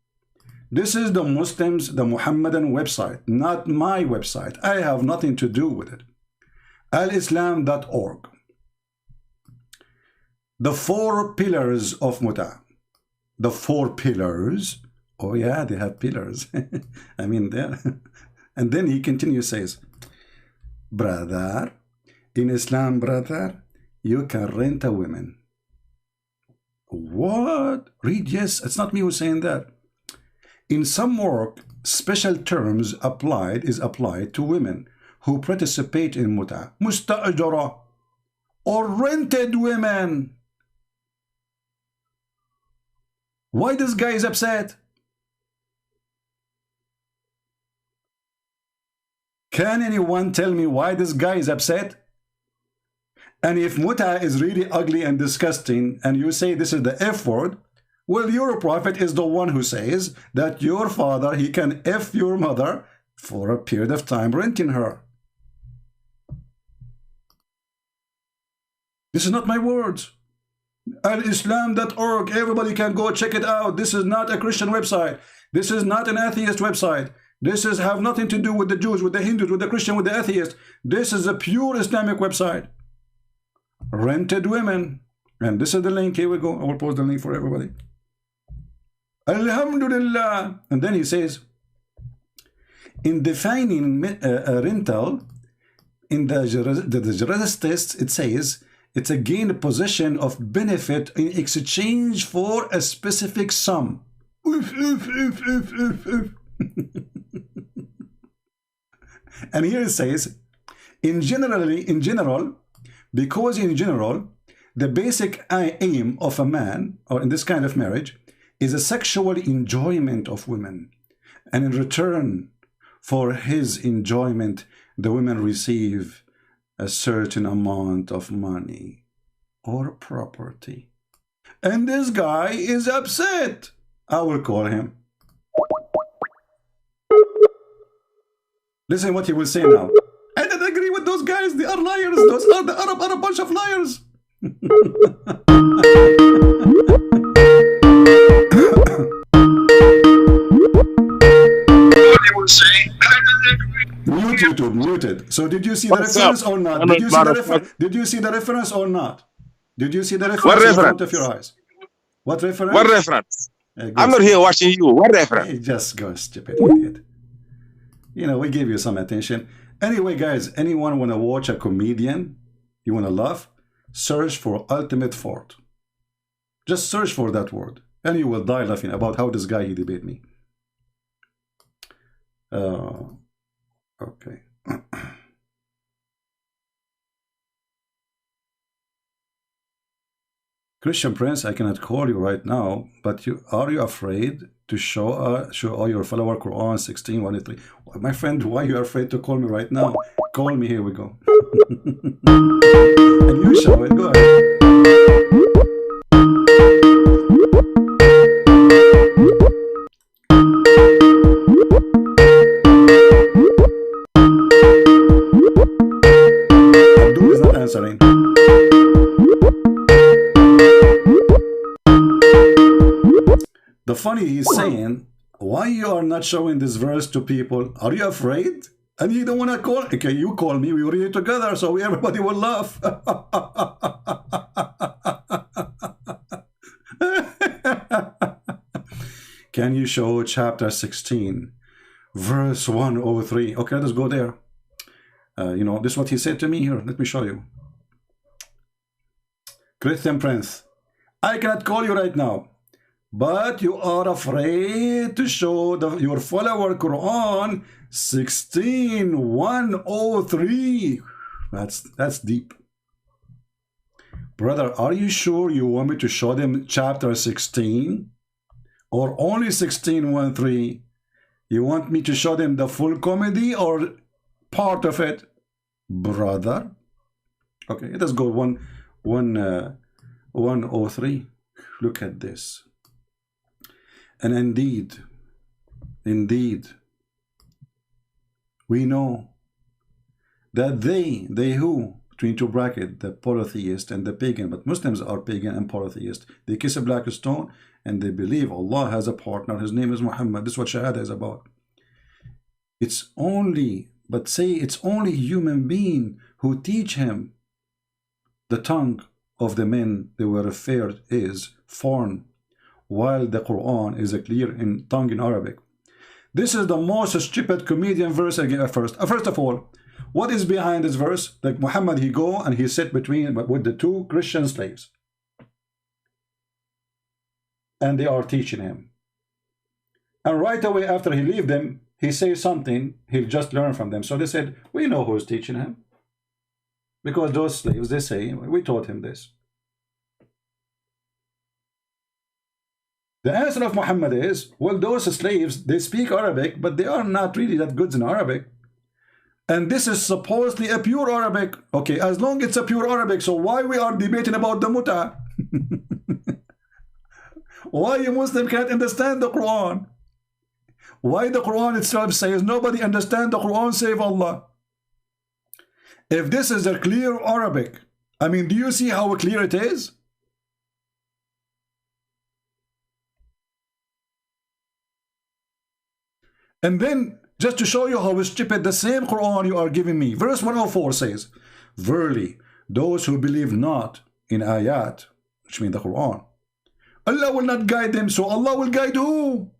This is the Muslims, the Muhammadan website, not my website. I have nothing to do with it. alislam.org. The 4 pillars of muta. The 4 pillars. Oh yeah, they have pillars. I mean, there. And then he continues, says, brother, in Islam, brother, you can rent a woman. What? Read, yes, it's not me who's saying that. In some work, special terms is applied to women who participate in muta, musta'ajara, or rented women. Why this guy is upset? Can anyone tell me why this guy is upset? And if muta is really ugly and disgusting, and you say this is the F word, well, your prophet is the one who says that your father, he can F your mother for a period of time renting her. This is not my words. Alislam.org, everybody can go check it out. This is not a Christian website. This is not an atheist website. This is have nothing to do with the Jews, with the Hindus, with the Christian, with the atheist. This is a pure Islamic website. Rented women. And this is the link. Here we go. I will post the link for everybody. Alhamdulillah. And then he says, in defining a rental, in the Juris test, it says, it's a gained possession of benefit in exchange for a specific sum. And here it says, in general, because in general, the basic aim of a man, or in this kind of marriage, is a sexual enjoyment of women. And in return for his enjoyment, the women receive a certain amount of money or property. And this guy is upset. I will call him. Listen what he will say now. I don't agree with those guys. They are liars. Those are the Arab are a bunch of liars. Mute YouTube, muted. So did you see the reference or not? Did you see the reference? Did you see the reference or not? Did you see the reference What in reference? front of your eyes? What reference? What reference? I'm not here watching you. What reference? Hey, just go, stupid idiot. You know, we gave you some attention. Anyway, guys, anyone want to watch a comedian? You want to laugh? Search for Ultimate Fort. Just search for that word. And you will die laughing about how this guy, he debate me. Okay. Christian Prince, I cannot call you right now, but are you afraid to show all your follower Quran 16:1-3? My friend, why are you afraid to call me right now? Call me, here we go. And you show it, go ahead. Abdul is not answering. The funny, he's saying, why you are not showing this verse to people? Are you afraid? And you don't want to call? Okay, you call me. We read it together, so everybody will laugh. Can you show chapter 16, verse 103? Okay, let's go there. This is what he said to me here. Let me show you. Christian Prince, I cannot call you right now, but you are afraid to show your follower Quran 16:103. That's deep. Brother, are you sure you want me to show them chapter 16 or only 16:1-3? You want me to show them the full comedy or part of it? Brother. Okay, let us go 103. Look at this. And indeed, we know that they who, between two brackets, the polytheist and the pagan, but Muslims are pagan and polytheist. They kiss a black stone and they believe Allah has a partner. His name is Muhammad. This is what Shahada is about. It's only human being who teach him the tongue of the men they were referred is foreign, while the Quran is a clear in tongue in Arabic. This is the most stupid comedian verse again. First of all, what is behind this verse? Like Muhammad, he go and he sit with the two Christian slaves, and they are teaching him. And right away after he leave them, he says something he'll just learn from them. So they said, we know who's teaching him, because those slaves, they say, we taught him this. The answer of Muhammad is, well, those slaves, they speak Arabic, but they are not really that good in Arabic. And this is supposedly a pure Arabic. Okay, as long as it's a pure Arabic, so why we are debating about the muta? Why a Muslim can't understand the Quran? Why the Quran itself says nobody understands the Quran save Allah? If this is a clear Arabic, I mean, do you see how clear it is? And then, just to show you how stupid, the same Quran you are giving me, verse 104 says, verily, those who believe not in ayat, which means the Quran, Allah will not guide them, so Allah will guide who?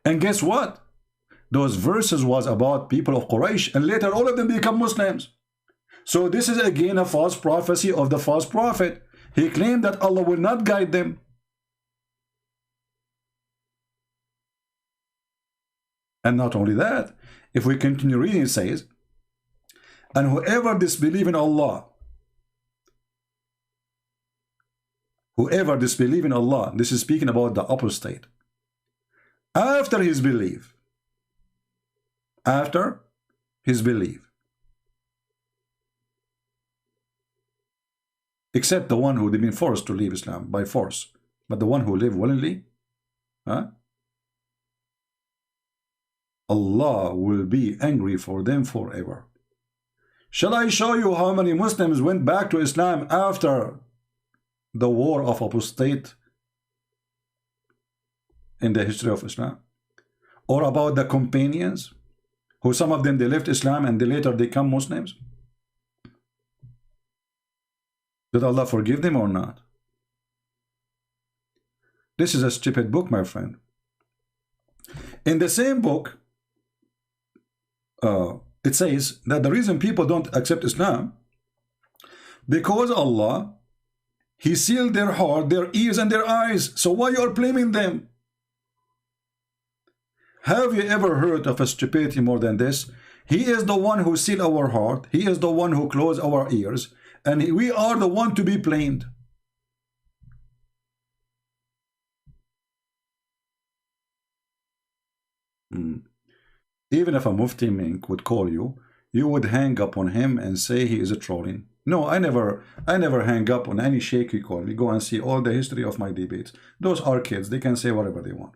And guess what? Those verses was about people of Quraysh, and later all of them become Muslims. So this is again a false prophecy of the false prophet. He claimed that Allah will not guide them. And not only that, if we continue reading, it says, and whoever disbelieve in Allah, this is speaking about the apostate, after his belief, except the one who they've been forced to leave Islam by force, but the one who live willingly, Allah will be angry for them forever. Shall I show you how many Muslims went back to Islam after the war of apostate in the history of Islam? Or about the companions, who some of them they left Islam and they later become Muslims? Did Allah forgive them or not? This is a stupid book, my friend. In the same book, it says that the reason people don't accept Islam, because Allah, He sealed their heart, their ears and their eyes. So why you are blaming them? Have you ever heard of a stupidity more than this? He is the one who sealed our heart. He is the one who closed our ears. and we are the one to be blamed. Even if a Mufti Mink would call you, you would hang up on him and say he is a trolling. No, I never hang up on any sheikh you call me. Go and see all the history of my debates. Those are kids. They can say whatever they want.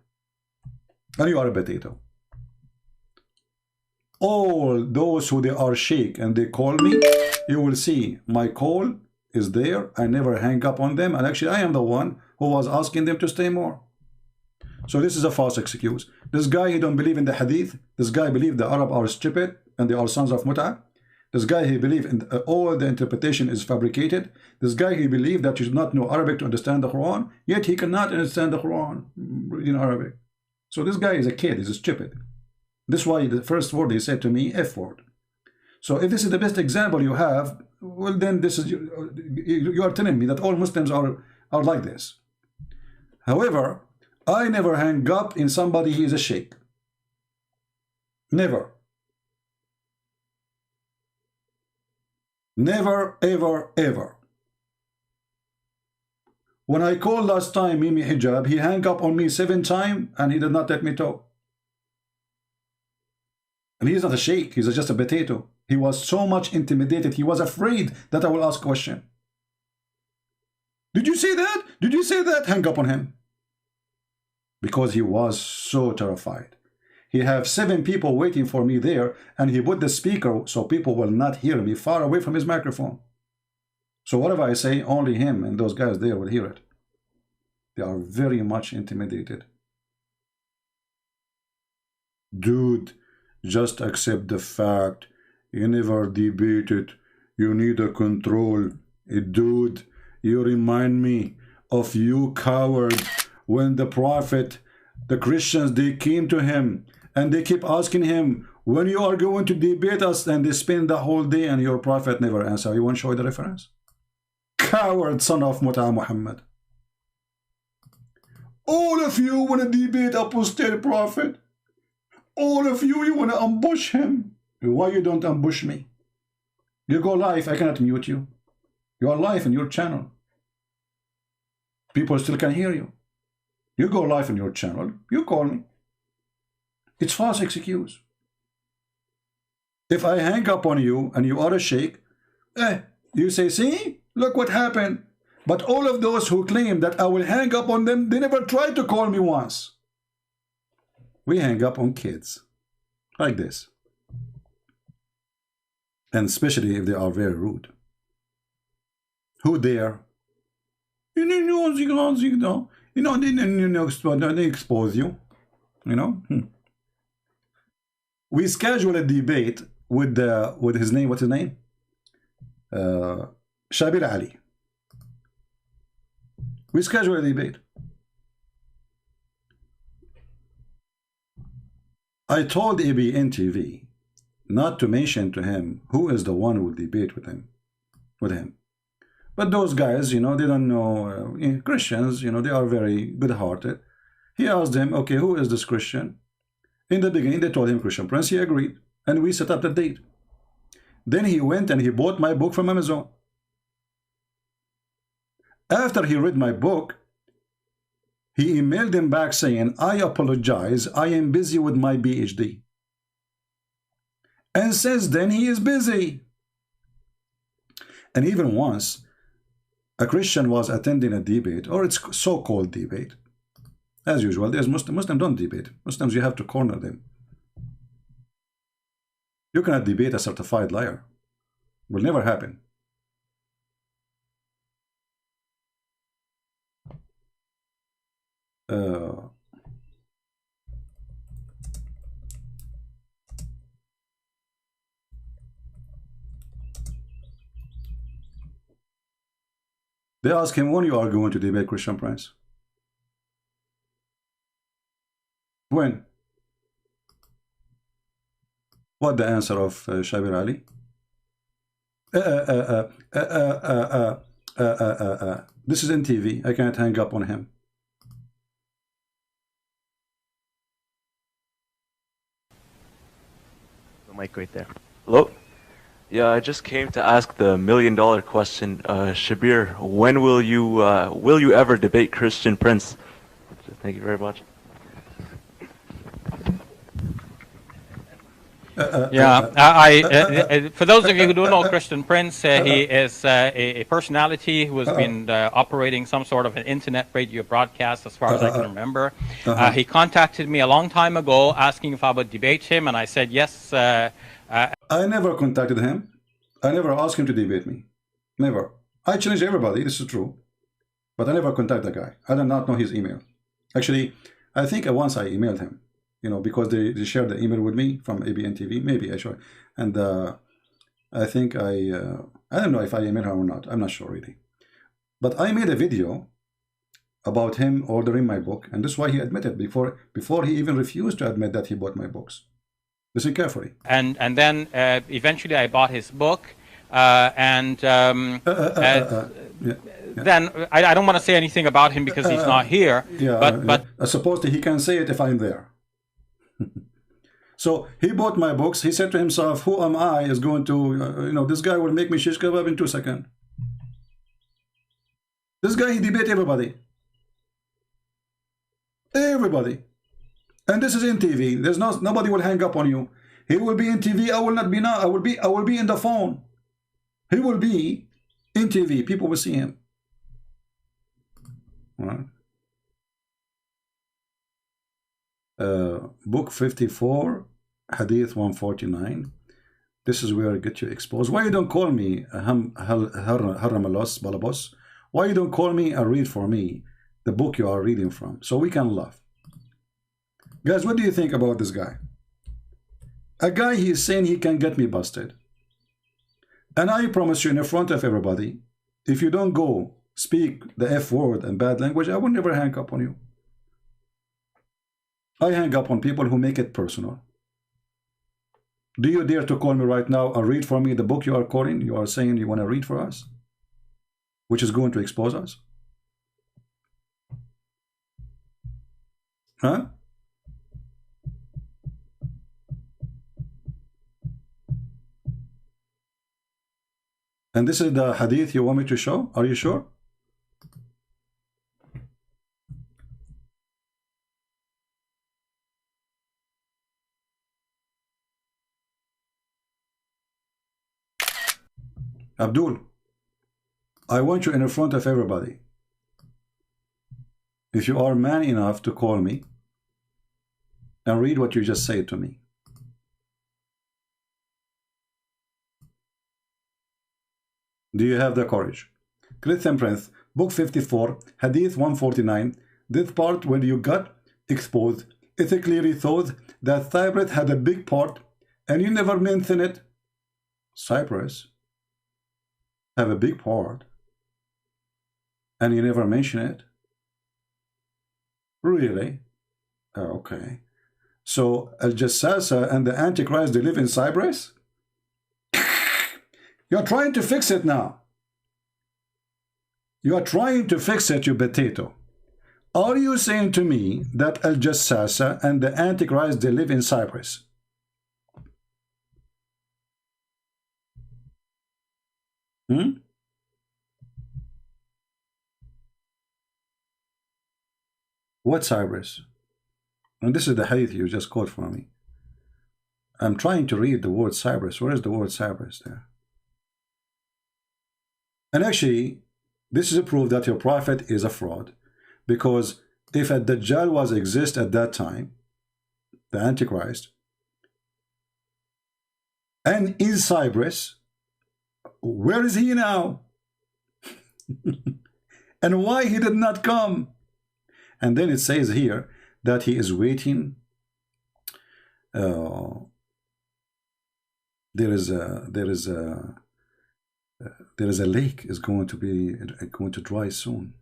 And you are a potato. All those who they are sheikh and they call me, you will see my call is there. I never hang up on them. And actually, I am the one who was asking them to stay more. So this is a false excuse. This guy, he don't believe in the hadith. This guy believe the Arab are stupid and they are sons of Mut'ah. This guy, he believe in all the interpretation is fabricated. This guy, he believe that you should not know Arabic to understand the Quran, yet he cannot understand the Quran in Arabic. So this guy is a kid, he's stupid. This is why the first word he said to me, F word. So if this is the best example you have, well then this is, you are telling me that all Muslims are like this. However, I never hang up in somebody he is a sheikh. Never. Never, ever, ever. When I called last time Mimi Hijab, he hung up on me 7 times and he did not let me talk. And he's not a sheikh, he's just a potato. He was so much intimidated, he was afraid that I will ask a question. Did you say that? Did you say that? Hang up on him. Because he was so terrified. He have 7 people waiting for me there, and he put the speaker so people will not hear me far away from his microphone. So whatever I say, only him and those guys there will hear it. They are very much intimidated. Dude, just accept the fact. You never debated. You need a control. Dude, you remind me of you coward. When the Prophet, the Christians, they came to him and they keep asking him, when you are going to debate us, and they spend the whole day and your Prophet never answer. You want to show the reference? Coward son of Mut'ah Muhammad. All of you want to debate apostate Prophet. All of you want to ambush him. Why you don't ambush me? You go live, I cannot mute you. You are live in your channel. People still can hear you. You go live on your channel, you call me. It's false excuse. If I hang up on you and you are a sheikh, you say, see, look what happened. But all of those who claim that I will hang up on them, they never tried to call me once. We hang up on kids like this. And especially if they are very rude. Who dare? You know, they expose you. You know. We schedule a debate with his name. What's his name? Shabir Ali. We schedule a debate. I told ABN TV not to mention to him who is the one who will debate with him. But those guys, you know, they don't know Christians, you know, they are very good-hearted. He asked them, okay, who is this Christian? In the beginning, they told him Christian Prince. He agreed, and we set up the date. Then he went and he bought my book from Amazon. After he read my book, he emailed him back saying, I apologize, I am busy with my PhD. And since then, he is busy. And even once, a Christian was attending a debate, or it's so-called debate. As usual, there's Muslims don't debate. Muslims, you have to corner them. You cannot debate a certified liar. Will never happen. They ask him, when you are going to debate Christian Prince? When? What the answer of Shabir Ali? This is in TV. I can't hang up on him. The mic right there. Hello? Yeah, I just came to ask the $1,000,000 question. Shabir, when will you ever debate Christian Prince? Thank you very much. For those of you who don't know Christian Prince, he is a personality who has been operating some sort of an internet radio broadcast as far as I can remember. He contacted me a long time ago asking if I would debate him, and I said yes. I never contacted him. I never asked him to debate me. Never. I challenge everybody, this is true. But I never contacted the guy. I do not know his email. Actually, I think once I emailed him, you know, because they shared the email with me from ABN TV, maybe I should. And I think I don't know if I emailed him or not. I'm not sure really. But I made a video about him ordering my book, and this is why he admitted before he even refused to admit that he bought my books. Listen carefully. And then eventually I bought his book, then I don't want to say anything about him because he's not here. But supposedly he can say it if I'm there. So he bought my books. He said to himself, "Who am I? Is going to you know, this guy will make me shish kebab in 2 seconds." This guy, he debate everybody. Everybody. And this is in TV. There's nobody will hang up on you. He will be in TV. I will not be now. I will be in the phone. He will be in TV. People will see him. All right. Book 54, Hadith 149. This is where I get you exposed. Why you don't call me Haramalos Balabos? Why you don't call me and read for me the book you are reading from, so we can laugh? Guys, what do you think about this guy? A guy, he is saying he can get me busted. And I promise you in front of everybody, if you don't go speak the F word and bad language, I will never hang up on you. I hang up on people who make it personal. Do you dare to call me right now and read for me the book you are quoting? You are saying you want to read for us, which is going to expose us? Huh? And this is the hadith you want me to show? Are you sure? Abdul, I want you in front of everybody. If you are man enough to call me and read what you just said to me. Do you have the courage? Christian Prince, book 54, Hadith 149. This part when you got exposed, it clearly thought that Cyprus had a big part and you never mention it. Cyprus have a big part and you never mention it? Really? Okay. So Al-Jassasa and the Antichrist, they live in Cyprus? You're trying to fix it now. You are trying to fix it, you potato. Are you saying to me that Al-Jassasa and the Antichrist, they live in Cyprus? What Cyprus? And this is the hadith you just quote from me. I'm trying to read the word Cyprus. Where is the word Cyprus there? And actually, this is a proof that your prophet is a fraud. Because if a Dajjal was exist at that time, the Antichrist, and in Cyprus, where is he now? And why he did not come? And then it says here that he is waiting. There is a lake is going to dry soon.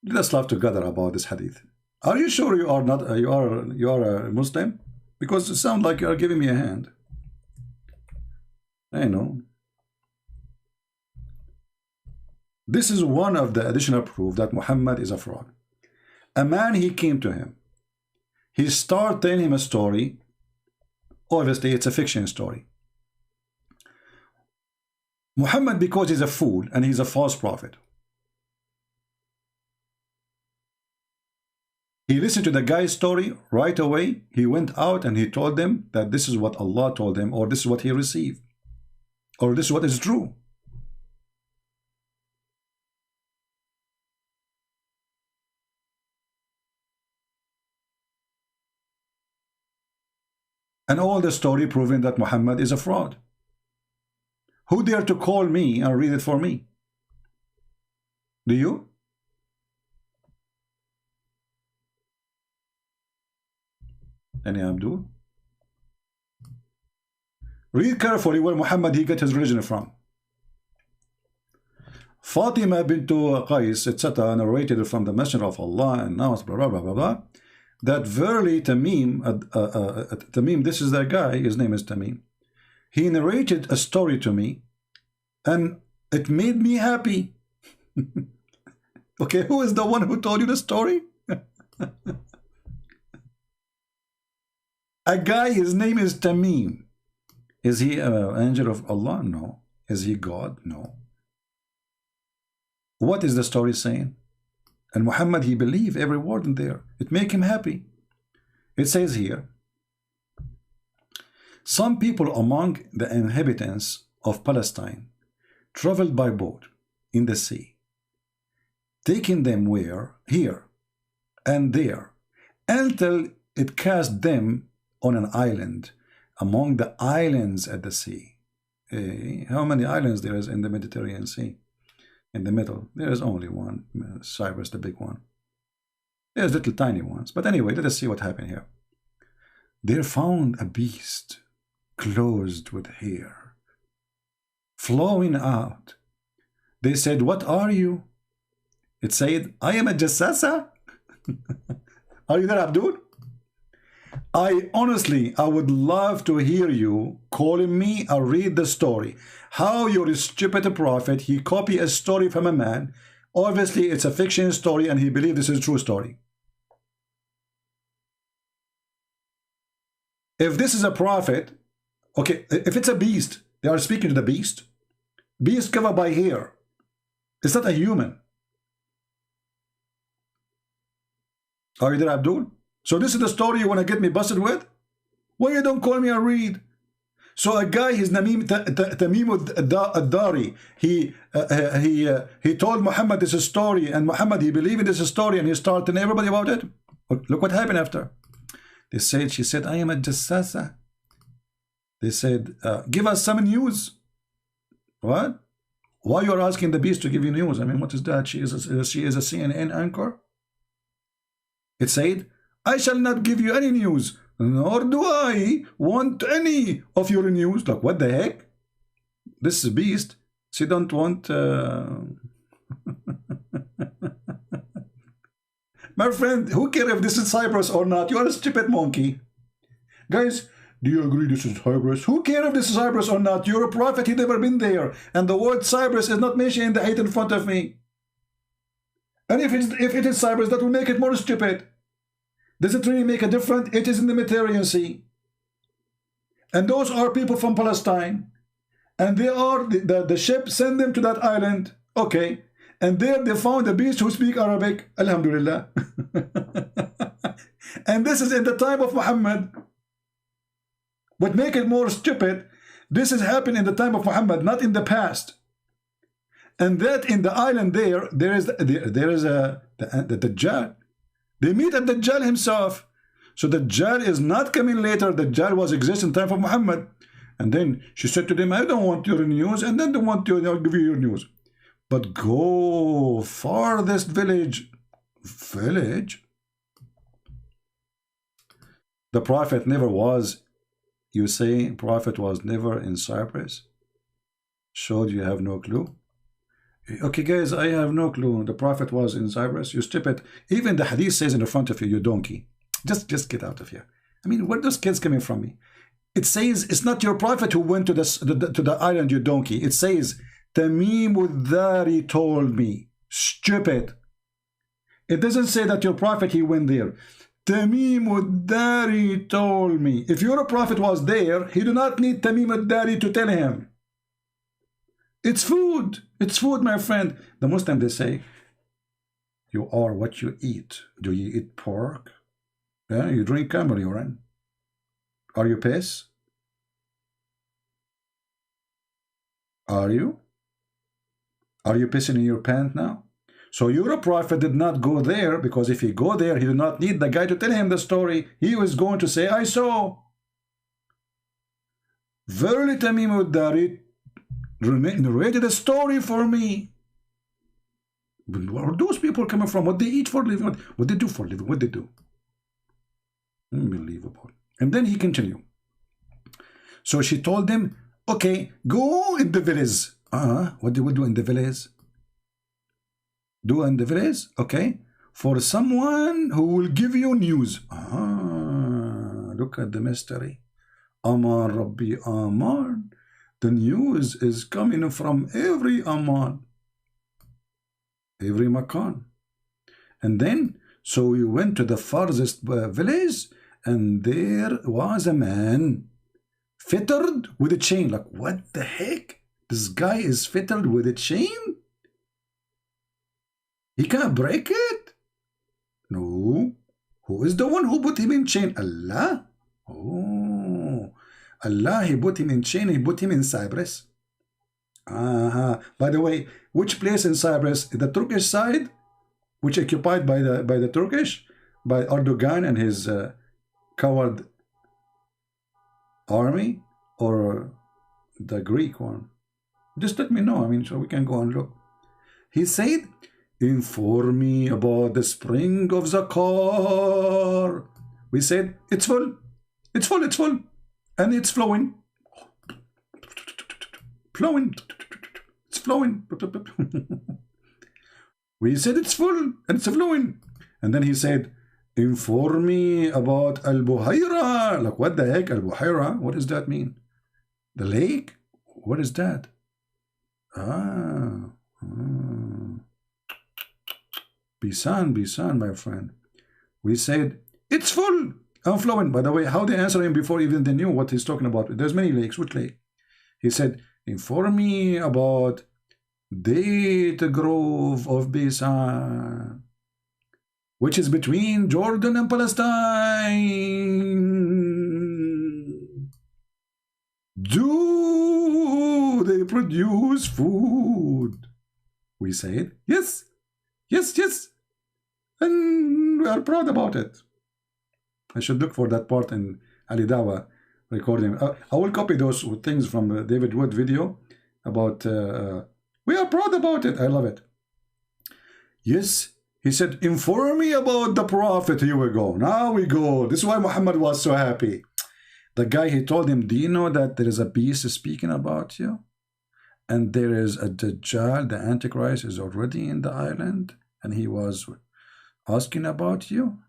Let's laugh together about this hadith. Are you sure you are not? You are a Muslim? Because it sounds like you are giving me a hand. I know. This is one of the additional proof that Muhammad is a fraud. A man, he came to him. He started telling him a story. Obviously, it's a fiction story. Muhammad, because he's a fool and he's a false prophet, he listened to the guy's story right away. He went out and he told them that this is what Allah told him, or this is what he received, or this is what is true. And all the story proving that Muhammad is a fraud. Who dare to call me and read it for me? Do you? Any Abdul? Read carefully where Muhammad he got his religion from. Fatima bint Qais, etc., narrated from the Messenger of Allah and now blah blah blah blah blah, that verily Tamim, Tamim, this is that guy, his name is Tamim, he narrated a story to me and it made me happy. Okay, who is the one who told you the story? A guy, his name is Tamim. Is he an angel of Allah? No. Is he God? No. What is the story saying? And Muhammad, he believed every word in there. It made him happy. It says here, some people among the inhabitants of Palestine traveled by boat in the sea, taking them where? Here and there, until it cast them on an island among the islands at the sea. How many islands there is in the Mediterranean Sea? In the middle, there is only one, Cyprus, the big one. There's little tiny ones. But anyway, let us see what happened here. There found a beast clothed with hair, flowing out. They said, what are you? It said, I am a jassasa. Are you there, Abdul? I would love to hear you calling me and read the story. How your stupid prophet, he copied a story from a man. Obviously, it's a fiction story and he believed this is a true story. If this is a prophet, okay, if it's a beast, they are speaking to the beast. Beast covered by hair. It's not a human. Are you there, Abdul? So this is the story you want to get me busted with? Why you don't call me and read? So a guy, his name Tamim ad-Dari, he told Muhammad this is a story, and Muhammad, he believed in this story, and he started telling everybody about it. Look what happened after. She said, I am a jassasa. They said, give us some news. What? Why you are asking the beast to give you news? I mean, what is that? She is a CNN anchor. It said, I shall not give you any news, nor do I want any of your news. Like, what the heck? This is a beast. She don't want... My friend, who cares if this is Cyprus or not? You are a stupid monkey. Guys, do you agree this is Cyprus? Who cares if this is Cyprus or not? You're a prophet, he never been there. And the word Cyprus is not mentioned in the height in front of me. And if it is Cyprus, that will make it more stupid. Does it really make a difference? It is in the Mediterranean Sea. And those are people from Palestine. And they are, the ship sent them to that island. Okay. And there they found a beast who speak Arabic. Alhamdulillah. And this is in the time of Muhammad. What make it more stupid, this has happened in the time of Muhammad, not in the past. And that in the island there is the Dajjal. They meet at Dajjal himself. So Dajjal is not coming later. Dajjal was existing in the time of Muhammad. And then she said to them, I don't want your news. And then they want you, I'll give you your news. But go farthest village. Village? The Prophet never was. You say Prophet was never in Cyprus? Showed you have no clue? Okay, guys, I have no clue. The Prophet was in Cyprus. You stupid. Even the hadith says in the front of you, you donkey. Just get out of here. I mean, where are those kids coming from me? It says it's not your prophet who went to the island, you donkey. It says Tamim ad-Dari told me. Stupid. It doesn't say that your prophet he went there. Tamim ad-Dari told me. If your prophet was there, he do not need Tamim ad-Dari to tell him. It's food. It's food, my friend. The Muslim, they say, you are what you eat. Do you eat pork? Yeah, you drink camel urine. Are you piss? Are you? Are you pissing in your pants now? So your prophet did not go there, because if he go there, he did not need the guy to tell him the story. He was going to say, I saw. Verily Tamim al-Dari narrated a story for me. Where are those people coming from? What they eat for living? What they do for living? What they do? Unbelievable. And then he continued. So she told him, okay, go in the village. What do we do in the village? Do in the village, okay, for someone who will give you news. Look at the mystery. Amar Rabbi Amar. The news is coming from every Amar, every Makan. And then, so we went to the farthest village, and there was a man fettered with a chain. Like, what the heck? This guy is fettered with a chain? He can't break it? No. Who is the one who put him in chain? Allah? Oh, Allah, he put him in chain. He put him in Cyprus. By the way, which place in Cyprus? The Turkish side, which occupied by the Turkish, by Erdogan and his coward army, or the Greek one? Just let me know. I mean, so we can go and look. He said, inform me about the spring of Zakar. We said, it's full. It's full, it's full. And it's flowing. Flowing. It's flowing. We said it's full and it's flowing. And then he said, inform me about Al-Buhaira. Like, what the heck, Al-Buhaira? What does that mean? The lake? What is that? Bisan, my friend. We said, it's full and flowing. By the way, how they answered him before even they knew what he's talking about. There's many lakes. Which lake? He said, inform me about Date Grove of Bisan, which is between Jordan and Palestine. Do they produce food? We said, yes, yes, yes. And we are proud about it. I should look for that part in Ali Dawa recording. I will copy those things from the David Wood video about, we are proud about it. I love it. Yes, he said, inform me about the Prophet. Here we go. Now we go. This is why Muhammad was so happy. The guy, he told him, do you know that there is a beast speaking about you? And there is a Dajjal, the Antichrist, is already in the island. And he was asking about you.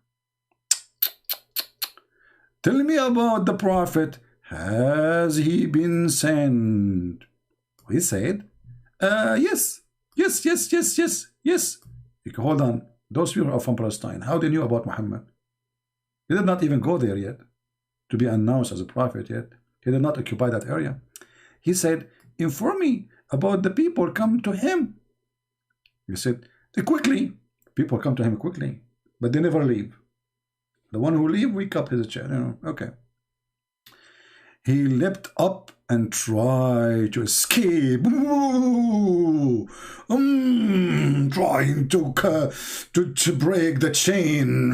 Tell me about the Prophet. Has he been sent? He said, yes, yes, yes, yes, yes, yes. Hold on. Those people are from Palestine. How they knew about Muhammad? He did not even go there yet to be announced as a prophet yet. He did not occupy that area. He said, inform me about the people come to him. He said, quickly. People come to him quickly, but they never leave. The one who leave, we cut his chair. You know, okay. He leapt up and tried to escape. Trying to break the chain.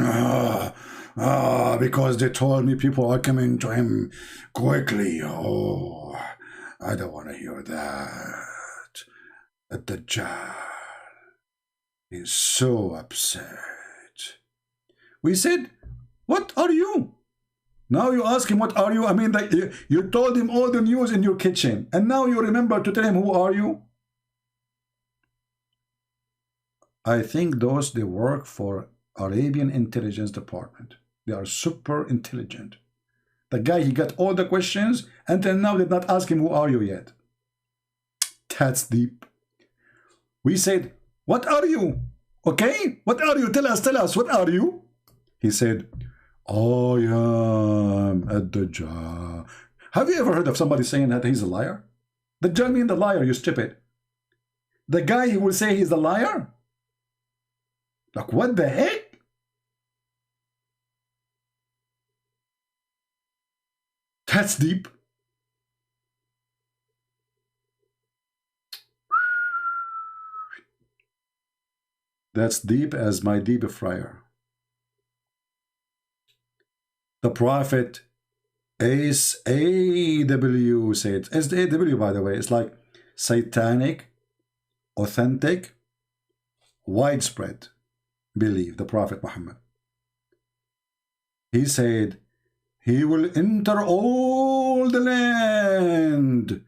Because they told me people are coming to him quickly. Oh, I don't want to hear that. The Dajjal is so upset. We said, what are you? Now you ask him, what are you? I mean, like, you told him all the news in your kitchen, and now you remember to tell him, who are you? I think those, they work for Arabian intelligence department. They are super intelligent. The guy, he got all the questions, until now did not ask him, who are you yet? That's deep. We said, what are you? Okay? What are you? Tell us, what are you? He said, I am a Dajjal. Have you ever heard of somebody saying that he's a liar? Dajjal means the liar, you stupid. The guy who will say he's a liar? Like, what the heck? That's deep. That's deep as my deep fryer. The Prophet SAW said, SAW by the way, it's like satanic, authentic, widespread belief, the Prophet Muhammad. He said, he will enter all the land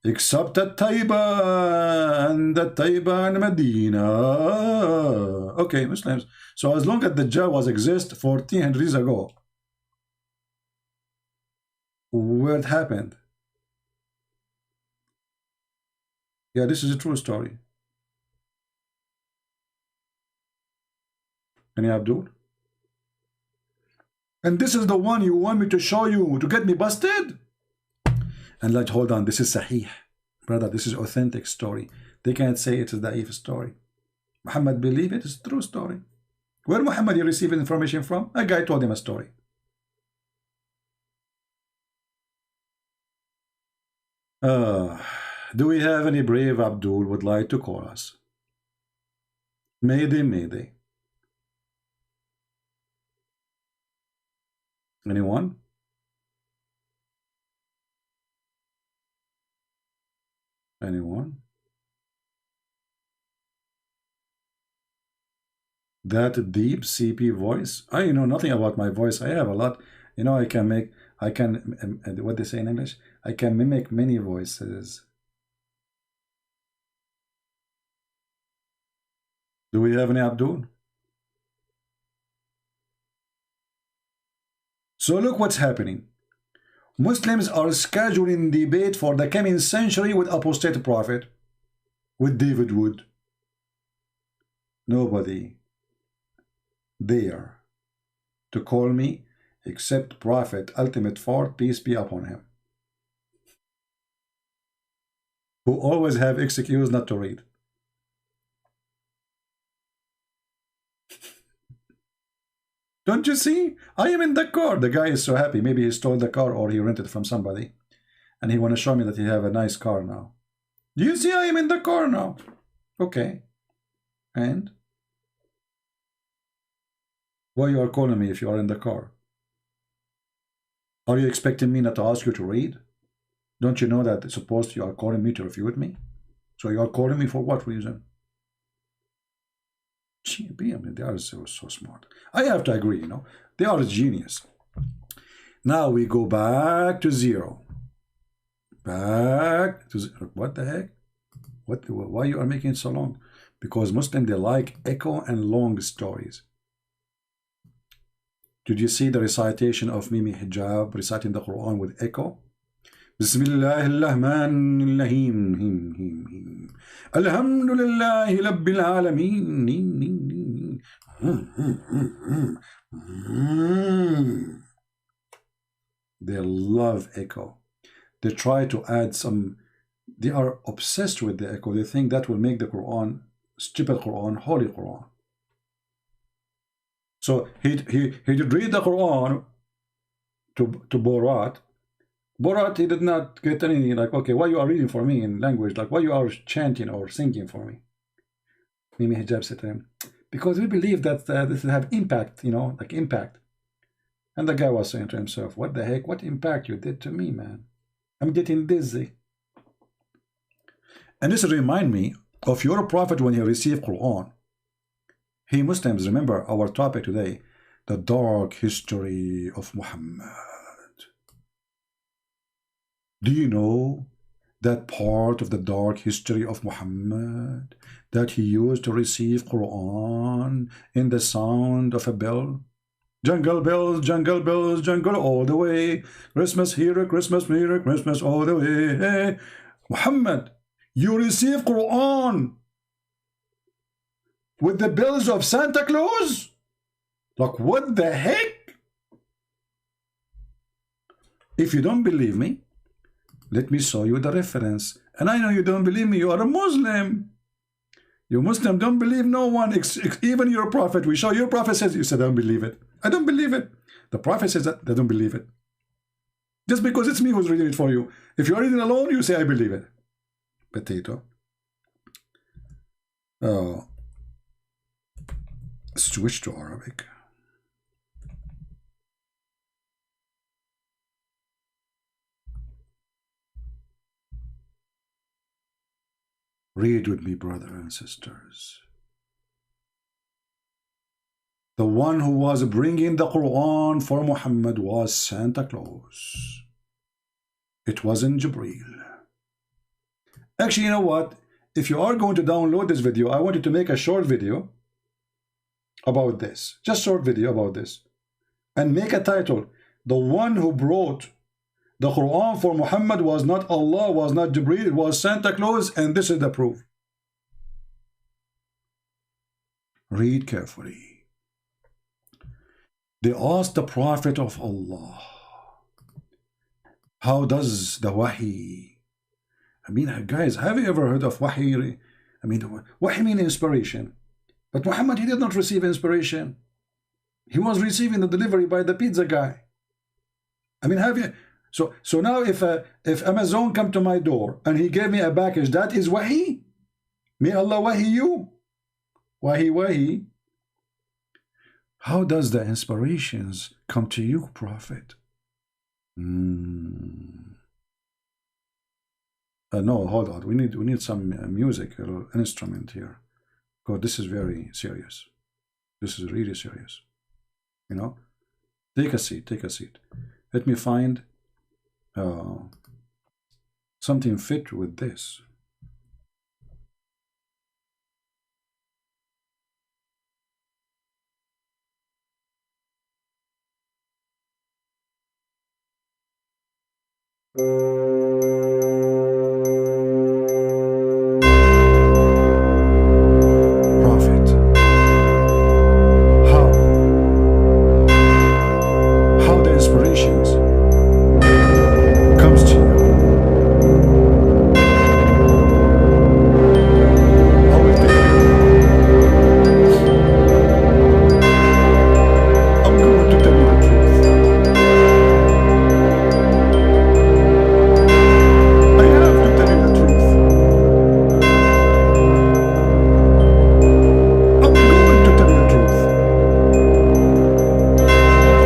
except the Taiba and the Taiba and Medina. Okay, Muslims. So as long as the Dajjal was exist 1400 years ago, where it happened? Yeah, this is a true story. Any Abdul? And this is the one you want me to show you to get me busted? And like, hold on, this is Sahih. Brother, this is authentic story. They can't say it is the Da'if story. Muhammad believe it is a true story. Where Muhammad you receive information from? A guy told him a story. Do we have any brave Abdul would like to call us? Mayday, mayday. Anyone? Anyone? That deep CP voice? I know nothing about my voice. I have a lot. You know, I can what they say in English? I can mimic many voices. Do we have any Abdul? So look what's happening. Muslims are scheduling debate for the coming century with apostate prophet, with David Wood. Nobody dare to call me except Prophet Ultimate Ford, peace be upon him, who always have excuse not to read. Don't you see? I am in the car. The guy is so happy. Maybe he stole the car or he rented it from somebody. And he want to show me that he have a nice car now. Do you see I am in the car now? Okay. And? Why you are calling me if you are in the car? Are you expecting me not to ask you to read? Don't you know that supposed you are calling me to refute me? So you are calling me for what reason? Gee, I mean, they are so smart. I have to agree, you know. They are a genius. Now we go back to zero. Back to zero. What the heck? Why you are making it so long? Because Muslims, they like echo and long stories. Did you see the recitation of Mimi Hijab reciting the Quran with echo? Bismillahirrahmanirrahim. Alhamdulillahi Rabbil Alameen. They love echo. They try to add some. They are obsessed with the echo. They think that will make the Quran, stupid Quran, holy Quran. So he did read the Quran to Borat. Borat, he did not get anything like, okay, why you are reading for me in language? Like, why you are chanting or singing for me? Mimi Hijab said to him, because we believe that this will have impact, you know, like impact. And the guy was saying to himself, what the heck? What impact you did to me, man? I'm getting dizzy. And this remind me of your prophet when he received Quran. Hey, Muslims, remember our topic today, the dark history of Muhammad. Do you know that part of the dark history of Muhammad that he used to receive Quran in the sound of a bell? Jungle bells, jungle all the way. Christmas here, Christmas here, Christmas all the way. Hey, Muhammad, you receive Quran with the bells of Santa Claus? Like, what the heck? If you don't believe me, let me show you the reference. And I know you don't believe me, you are a Muslim. You Muslim don't believe no one, even your prophet. We show your prophet says, you said, I don't believe it. I don't believe it. The prophet says that they don't believe it. Just because it's me who's reading it for you. If you're reading alone, you say, I believe it. Potato. Oh. Switch to Arabic. Read with me, brothers and sisters. The one who was bringing the Quran for Muhammad was Santa Claus. It wasn't Jibreel. Actually, you know what? If you are going to download this video, I want you to make a short video about this. Just short video about this. And make a title. The one who brought the Quran for Muhammad was not Allah, was not Jibreel, it was Santa Claus, and this is the proof. Read carefully. They asked the Prophet of Allah, how does the Wahi? I mean, guys, have you ever heard of Wahi? I mean, Wahi means inspiration. But Muhammad, he did not receive inspiration. He was receiving the delivery by the pizza guy. I mean, have you? So now if Amazon come to my door and he gave me a package, that is Wahi. May Allah Wahi you. Wahi. How does the inspirations come to you, Prophet? No, hold on. We need some music, a little instrument here, because this is very serious. This is really serious. You know, take a seat. Let me find something fit with this. Prophet, how the inspirations comes to you. I will tell you. I'm going to tell you the truth. I have to tell you the truth. I'm going to tell you the truth.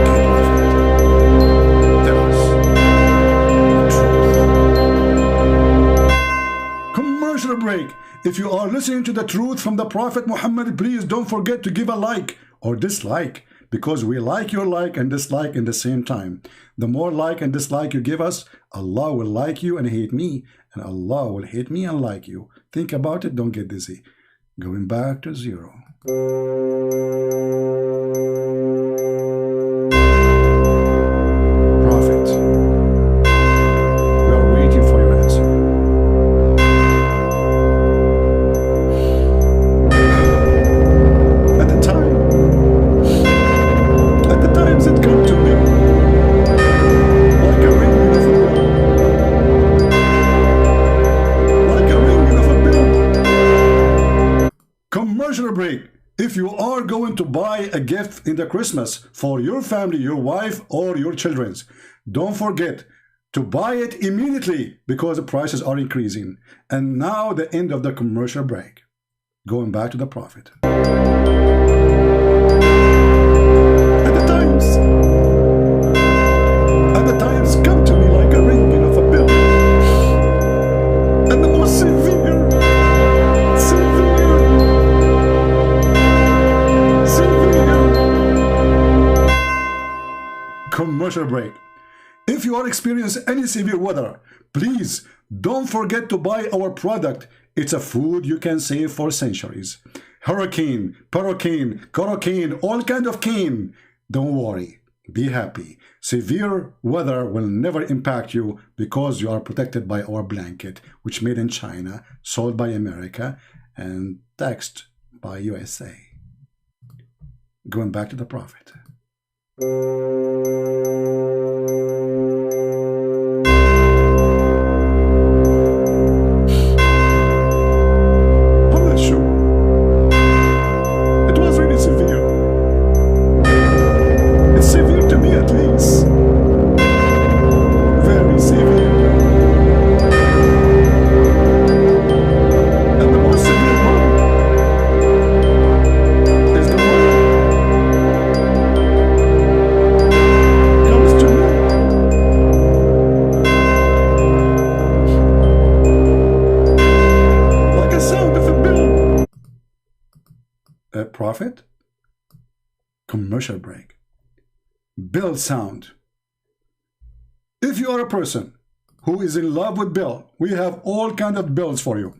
Okay, Prophet. Tell us the truth. Commercial break. If you are listening to the truth from the Prophet Muhammad, please don't forget to give a like or dislike, because we like your like and dislike in the same time. The more like and dislike you give us, Allah will like you and hate me, and Allah will hate me and like you. Think about it, don't get dizzy. Going back to zero. Prophet, we are waiting for your answer. At the times it come to me like a ringing of a bell. Like a ringing of a bell. Commercial break. If you are going to buy a gift in the Christmas for your family, your wife, or your children's, don't forget to buy it immediately, because the prices are increasing. And now the end of the commercial break. Going back to the Prophet. At the times come to me like a ringing of a bell. And the most severe commercial break. If you are experiencing any severe weather, please don't forget to buy our product. It's a food you can save for centuries. Hurricane, hurricane, hurricane, all kind of cane. Don't worry, be happy. Severe weather will never impact you, because you are protected by our blanket, which made in China, sold by America, and taxed by USA. Going back to the Prophet. I'm not sure. Commercial break. Bell sound. If you are a person who is in love with bell, we have all kind of bells for you.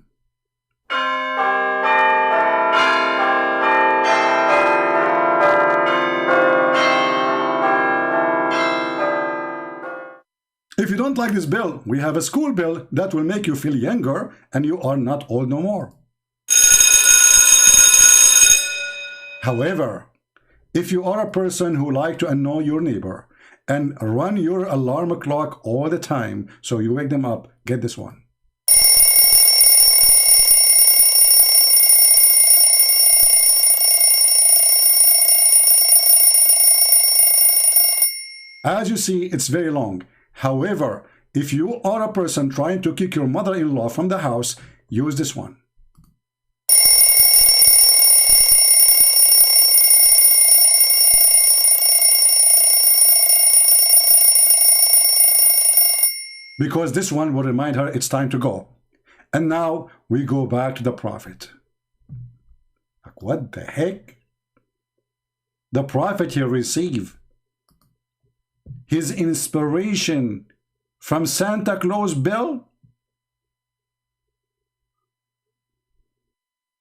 If you don't like this bell, we have a school bell that will make you feel younger and you are not old no more. However, if you are a person who like to annoy your neighbor and run your alarm clock all the time so you wake them up, get this one. As you see, it's very long. However, if you are a person trying to kick your mother-in-law from the house, use this one. Because this one will remind her it's time to go. And now we go back to the Prophet. Like, what the heck? The Prophet here received his inspiration from Santa Claus bell?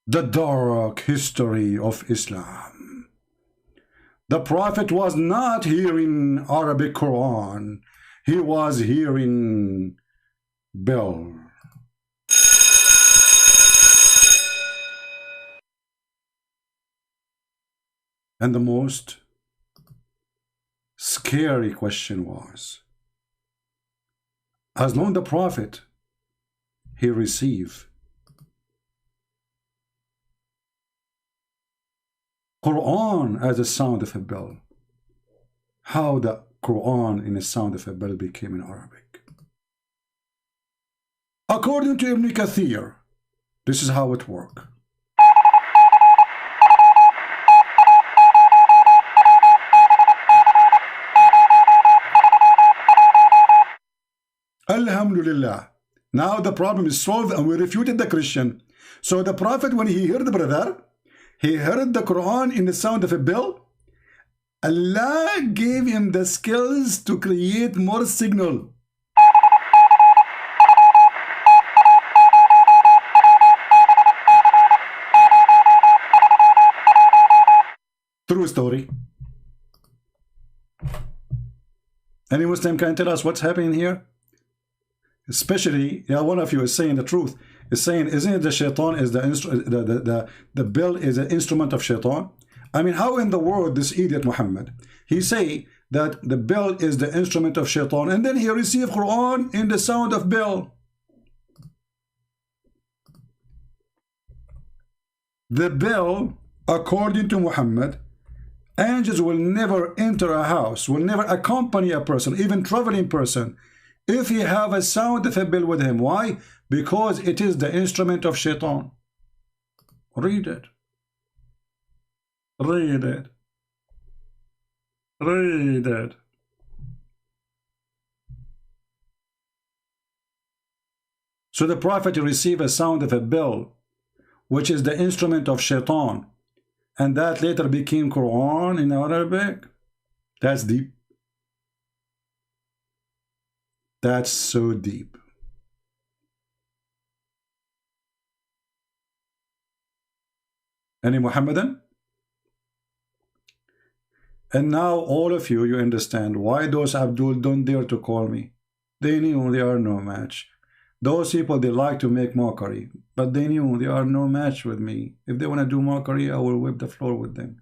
The dark history of Islam. The Prophet was not hearing Arabic Quran. He was hearing bell. And the most scary question was, as long as the Prophet, he received Quran as the sound of a bell, how the Quran in the sound of a bell became in Arabic. According to Ibn Kathir, this is how it worked. Alhamdulillah. Now the problem is solved and we refuted the Christian. So the Prophet, when he heard the brother, he heard the Quran in the sound of a bell. Allah gave him the skills to create more signal. True story. Any Muslim can tell us what's happening here? Especially, yeah, one of you is saying the truth. Is saying, isn't it the shaitan is the bell is an instrument of shaitan? I mean, how in the world this idiot Muhammad, he say that the bell is the instrument of shaitan, and then he received Quran in the sound of bell. The bell, according to Muhammad, angels will never enter a house, will never accompany a person, even traveling person, if he have a sound of a bell with him. Why? Because it is the instrument of shaitan. Read it. Read it. Read it. So the Prophet received a sound of a bell, which is the instrument of shaitan, and that later became Quran in Arabic. That's deep. That's so deep. Any Muhammadan? And now all of you, you understand why those Abdul don't dare to call me. They knew they are no match. Those people, they like to make mockery, but they knew they are no match with me. If they want to do mockery, I will whip the floor with them.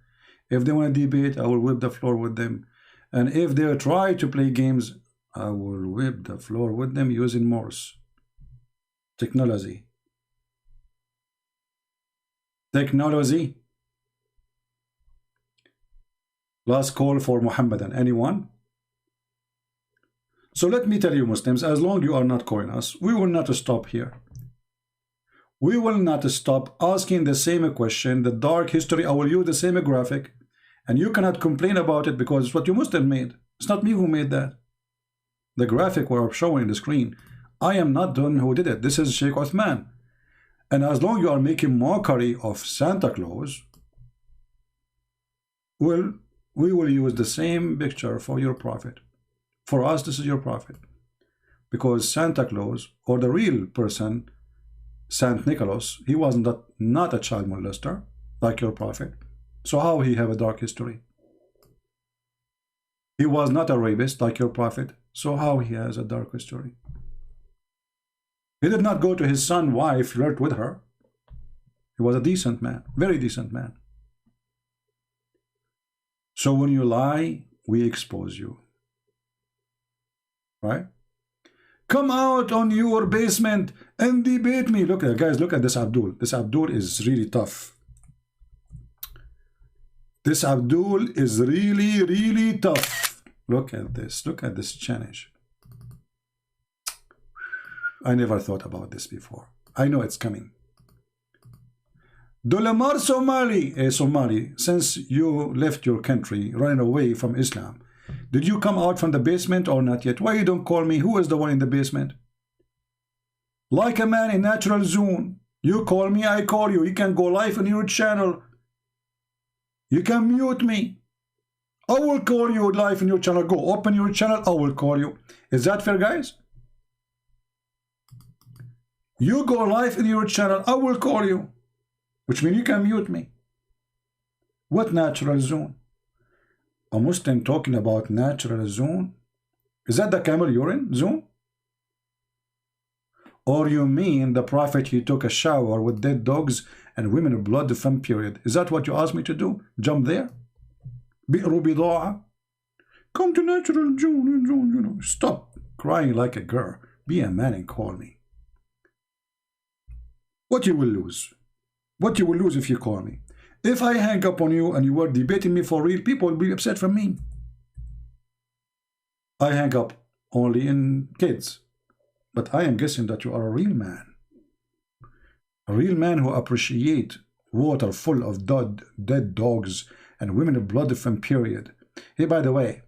If they want to debate, I will whip the floor with them. And if they try to play games, I will whip the floor with them using Morse. Technology. Technology. Last call for Muhammadan. Anyone? So let me tell you, Muslims, as long as you are not calling us, we will not stop here. We will not stop asking the same question, the dark history. I will use the same graphic, and you cannot complain about it because it's what you Muslim made. It's not me who made that. The graphic we're showing the screen, I am not the one who did it. This is Sheikh Uthman. And as long as you are making mockery of Santa Claus, well, we will use the same picture for your prophet. For us, this is your prophet. Because Santa Claus, or the real person, Saint Nicholas, he was not a child molester like your prophet. So how he have a dark history? He was not a rapist like your prophet. So how he has a dark history? He did not go to his son's wife, flirt with her. He was a decent man, very decent man. So when you lie, we expose you. Right? Come out on your basement and debate me. Look at guys, look at this Abdul. This Abdul is really tough. This Abdul is really tough. Look at this. Look at this challenge. I never thought about this before. I know it's coming. Dolamar Somali, since you left your country, running away from Islam, did you come out from the basement or not yet? Why you don't call me? Who is the one in the basement? Like a man in natural zone. You call me, I call you. You can go live on your channel. You can mute me. I will call you live in your channel. Go open your channel. I will call you. Is that fair, guys? You go live in your channel. I will call you. Which means you can mute me. What natural zone? A Muslim talking about natural zone? Is that the camel urine zone? Or you mean the prophet, he took a shower with dead dogs and women of blood from period? Is that what you asked me to do? Jump there? Come to natural zone, you know. Stop crying like a girl. Be a man and call me. What you will lose? What you will lose if you call me? If I hang up on you and you were debating me for real, people will be upset from me. I hang up only in kids. But I am guessing that you are a real man. A real man who appreciate water full of dead dogs and women of blood from period. Hey, by the way,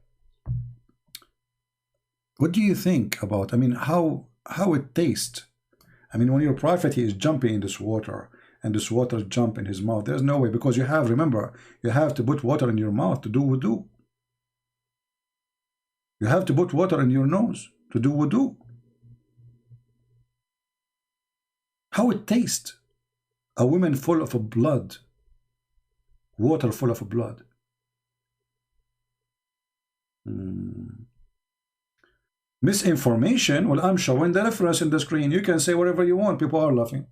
what do you think about, I mean, how it tastes? I mean, when your prophet, he is jumping in this water, and this water jump in his mouth. There's no way, because you have, remember, you have to put water in your mouth to do wudu. You have to put water in your nose to do wudu. How it tastes? A woman full of blood, water full of blood. Misinformation? Well, I'm showing the reference in the screen. You can say whatever you want. People are laughing.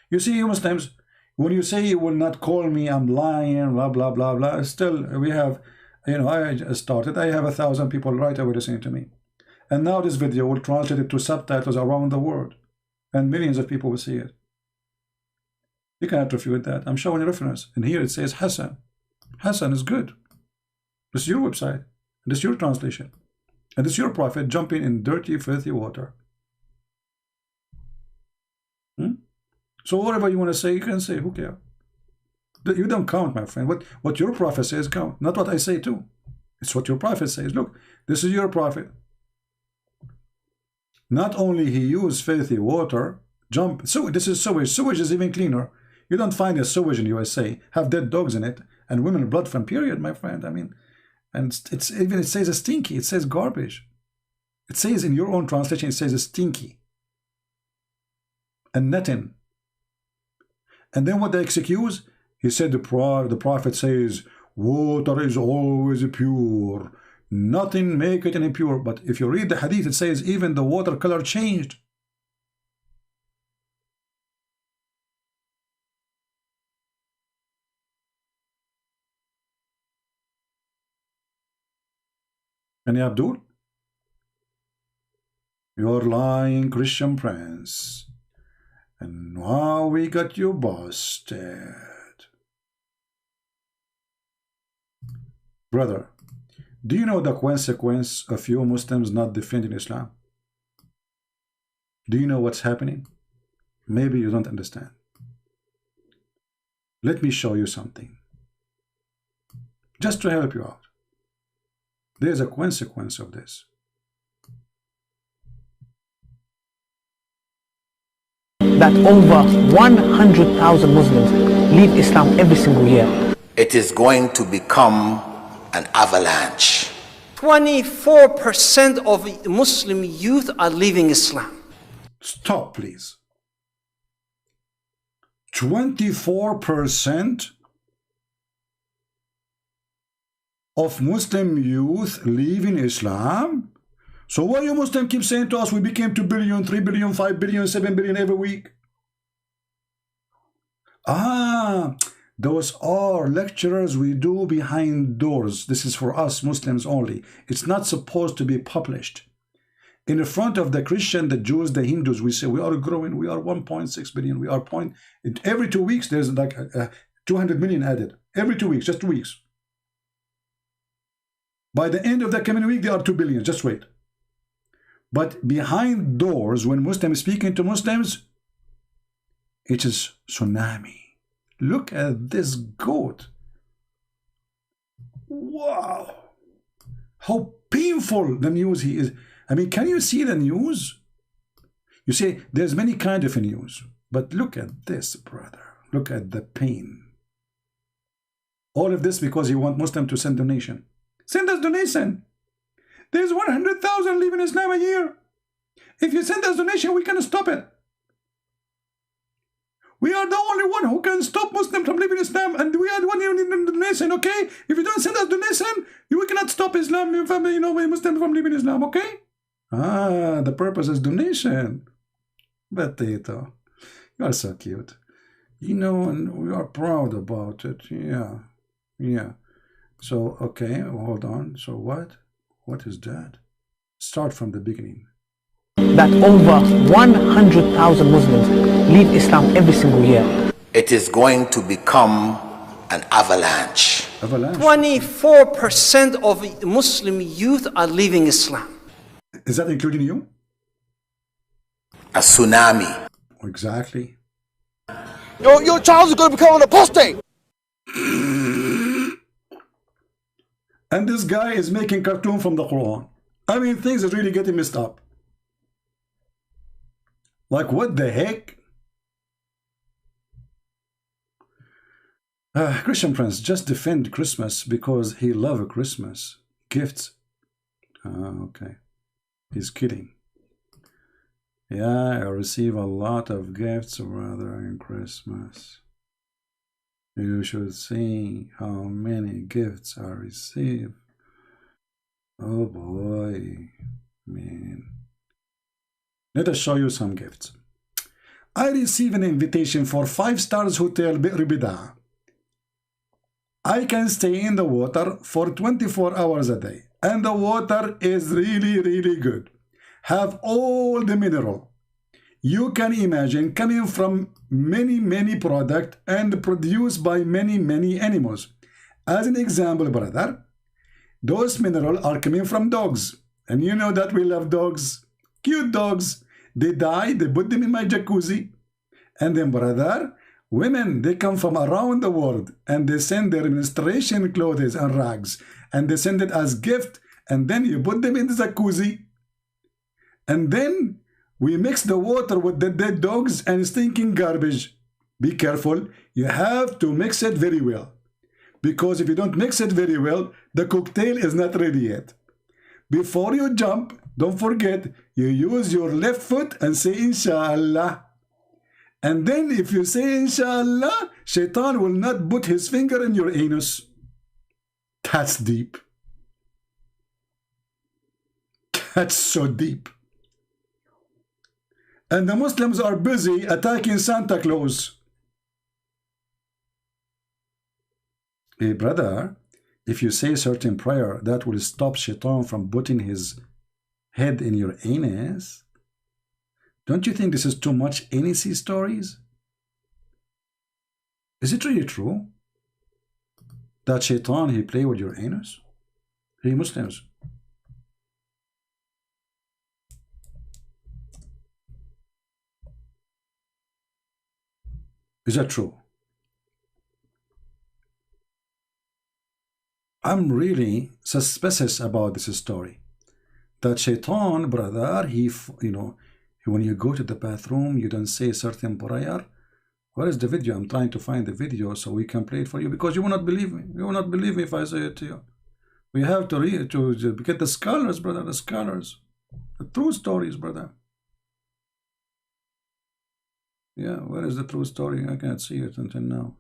You see, you Muslims, when you say you will not call me, I'm lying, blah, blah, blah, blah. Still, we have, you know, I started. I have 1,000 people right away listening to me. And now this video will translate it to subtitles around the world. And millions of people will see it. You cannot refute that. I'm showing a reference. And here it says Hassan. Hassan is good. This is your website. This is your translation. And this is your prophet jumping in dirty, filthy water. So whatever you want to say, you can say. Who cares? You don't count, my friend. What your prophet says count. Not what I say too. It's what your prophet says. Look, this is your prophet. Not only he used filthy water, jump. So this is sewage. Sewage is even cleaner. You don't find a sewage in USA have dead dogs in it and women blood from period, my friend. I mean, and it's even, it says a stinky. It says garbage. It says in your own translation, it says a stinky and nothing. And then what they excuse? He said the prophet says water is always pure. Nothing make it impure. But if you read the hadith, it says even the water color changed. And Abdul, you're lying, Christian Prince. And now we got you busted. Brother, do you know the consequence of you Muslims not defending Islam? Do you know what's happening? Maybe you don't understand. Let me show you something. Just to help you out. There's a consequence of this. That over 100,000 Muslims leave Islam every single year. It is going to become an avalanche. 24% of Muslim youth are leaving Islam. Stop, please. 24% of Muslim youth leaving Islam? So why you Muslim keep saying to us we became 2 billion, 3 billion, 5 billion, 7 billion every week? Ah, those are lectures we do behind doors. This is for us Muslims only. It's not supposed to be published. In the front of the Christian, the Jews, the Hindus, we say we are growing, we are 1.6 billion, we are every 2 weeks there's like 200 million added. Every 2 weeks, just 2 weeks. By the end of the coming week, there are 2 billion, just wait. But behind doors, when Muslims speaking to Muslims, it is tsunami. Look at this goat. Wow. How painful the news he is. I mean, can you see the news? You say there's many kind of news, but look at this, brother. Look at the pain. All of this because you want Muslim to send donation. Send us donation. There's 100,000 leaving Islam a year. If you send us donation, we can stop it. We are the only one who can stop Muslims from leaving Islam, and we are the one who need donation, okay? If you don't send us donation, we cannot stop Islam, Muslims from leaving Islam, okay? Ah, the purpose is donation. Potato. You are so cute. You know, and we are proud about it. Yeah. Yeah. So, okay, hold on. So what? What is that? Start from the beginning. That over 100,000 Muslims leave Islam every single year. It is going to become an avalanche. 24% of Muslim youth are leaving Islam. Is that including you? A tsunami. Exactly. Your child is going to become an apostate. And this guy is making cartoon from the Quran. I mean, things are really getting messed up. Like, what the heck? Christian Prince, just defend Christmas because he loves Christmas. Gifts. Okay. He's kidding. Yeah, I receive a lot of gifts, brother, in Christmas. You should see how many gifts I receive. Oh boy, man. Let us show you some gifts. I receive an invitation for 5-star hotel Bi'r Bida. I can stay in the water for 24 hours a day. And the water is really, really good. Have all the mineral. You can imagine coming from many products and produced by many animals. As an example, brother, those minerals are coming from dogs. And you know that we love dogs. Cute dogs. They die, they put them in my jacuzzi. And then, brother, women, they come from around the world and they send their menstruation clothes and rags. And they send it as gift. And then you put them in the jacuzzi. And then we mix the water with the dead dogs and stinking garbage. Be careful. You have to mix it very well. Because if you don't mix it very well, the cocktail is not ready yet. Before you jump, don't forget, you use your left foot and say Inshallah. And then if you say Inshallah, Shaitan will not put his finger in your anus. That's deep. That's so deep. And the Muslims are busy attacking Santa Claus. Hey, brother, if you say a certain prayer, that will stop Shaitan from putting his head in your anus. Don't you think this is too much anus stories? Is it really true that Shaitan, he play with your anus? Hey, Muslims. Is that true? I'm really suspicious about this story. That Shaitan, brother, when you go to the bathroom, you don't say a certain prayer. Where is the video? I'm trying to find the video so we can play it for you because you will not believe me. You will not believe me if I say it to you. We have to read to get the scholars, brother, the scholars, the true stories, brother. Yeah, where is the true story? I can't see it until now.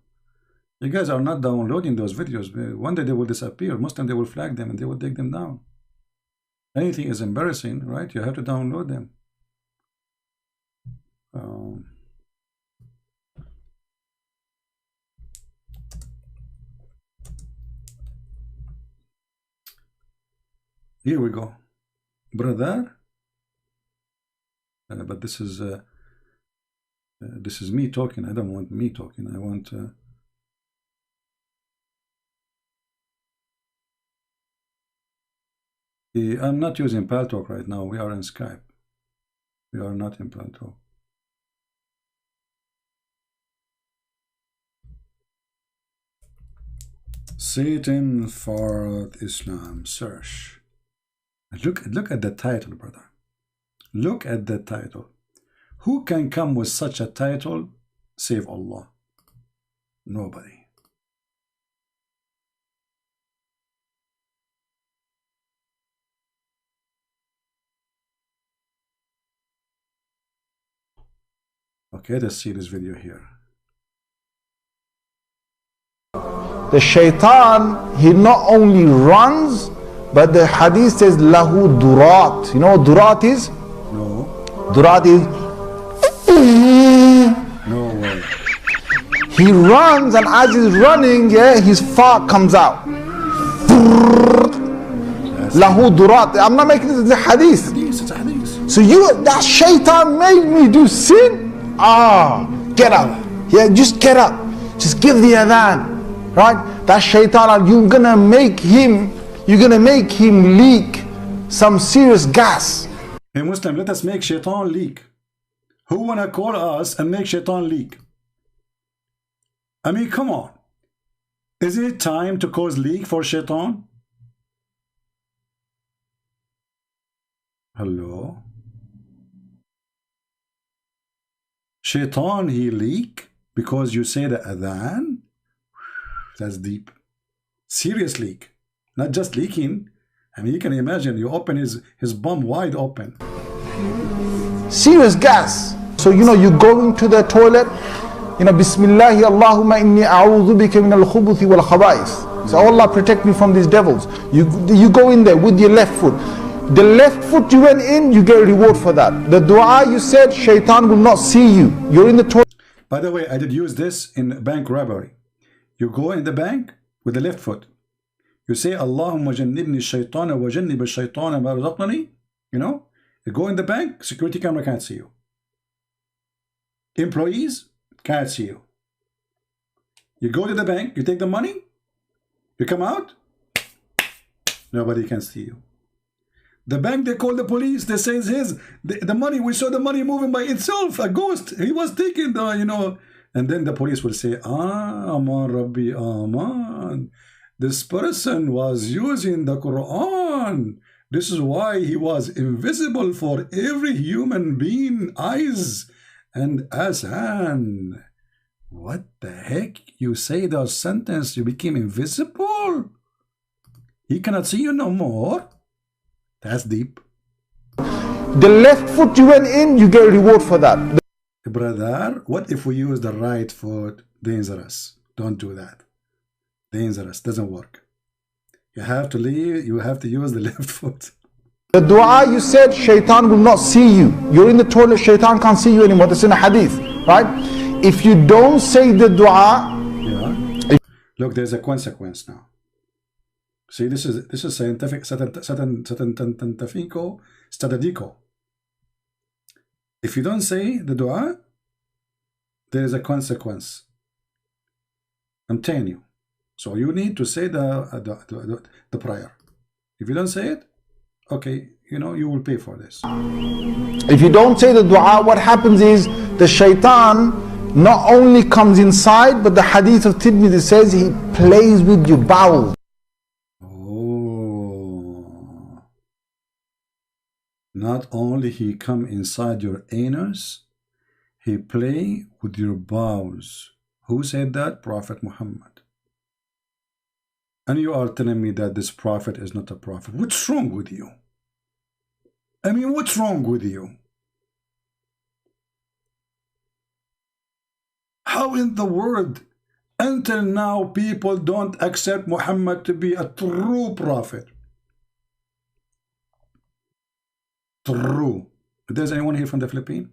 You guys are not downloading those videos. One day they will disappear. Most time they will flag them and they will take them down. Anything is embarrassing, right? You have to download them. Here we go, brother. But this is me talking. I don't want me talking. I want. I'm not using Paltalk right now. We are in Skype. We are not in Paltalk. Satan for Islam. Search. Look at the title, brother. Look at the title. Who can come with such a title save Allah? Nobody. Okay, let's see this video here. The shaitan, he not only runs, but the hadith says lahu durat. You know what durat is? No. Durat is no way. He runs, and as he's running, yeah, his fart comes out. Lahu durat. I'm not making this in the hadith. It's a hadith. So that shaitan made me do sin. Get up. Yeah, just get up. Just give the adhan. Right? That shaitan, you're gonna make him leak some serious gas. Hey Muslim, let us make shaitan leak. Who wanna call us and make shaitan leak? I mean, come on. Is it time to cause leak for shaitan? Hello? Shaitan, he leak because you say the adhan? That's deep. Serious leak. Not just leaking. I mean, you can imagine, you open his bum wide open. Serious gas. So, you know, you go into the toilet, you know, Bismillahi Allahumma inni a'udhu bika min al-khubuthi wal khaba'ith. So, Allah protect me from these devils. You go in there with your left foot. The left foot you went in, you get a reward for that. The dua you said, shaitan will not see you. You're in the toilet. By the way, I did use this in bank robbery. You go in the bank with the left foot. You say, Allahumma jannibni shaytana wa jannib shaytana ma razaqtani. You know, you go in the bank, security camera can't see you. Employees can't see you. You go to the bank, you take the money, you come out, nobody can see you. The bank, they call the police, they say the money, we saw the money moving by itself, a ghost, he was taking the, you know, and then the police will say, Aman Rabbi Aman, this person was using the Quran, this is why he was invisible for every human being eyes and azan. What the heck? You say that sentence, you became invisible? He cannot see you no more? That's deep. The left foot you went in, you get a reward for that. Brother, what if we use the right foot? Dangerous. Don't do that. Dangerous. Doesn't work. You have to leave. You have to use the left foot. The dua you said, shaitan will not see you. You're in the toilet, shaitan can't see you anymore. That's in a hadith, right? If you don't say the dua, yeah. Look, there's a consequence now. See, this is scientific, statistico. If you don't say the dua, there is a consequence. I'm telling you. So you need to say the prayer. If you don't say it, okay, you know, you will pay for this. If you don't say the dua, what happens is the shaitan not only comes inside, but the hadith of Tirmidhi says he plays with your bowels. Not only he come inside your anus, he play with your bowels. Who said that? Prophet Muhammad. And you are telling me that this prophet is not a prophet. What's wrong with you? I mean, what's wrong with you? How in the world, until now, people don't accept Muhammad to be a true prophet? True. There's anyone here from the Philippines?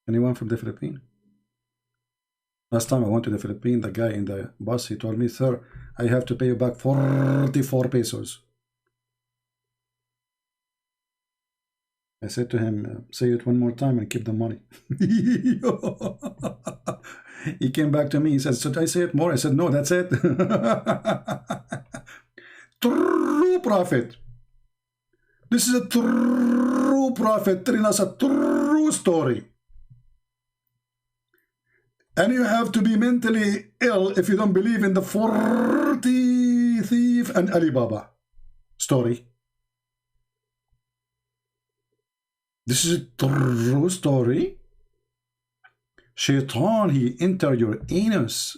Anyone from the Philippines? Last time I went to the Philippines, the guy in the bus, he told me, sir, I have to pay you back 44 pesos. I said to him, say it one more time and keep the money. He came back to me, he said, should I say it more? I said, no, that's it. True prophet. This is a true prophet telling us a true story. And you have to be mentally ill if you don't believe in the 40 thief and Alibaba story. This is a true story. Shaitan, he entered your anus.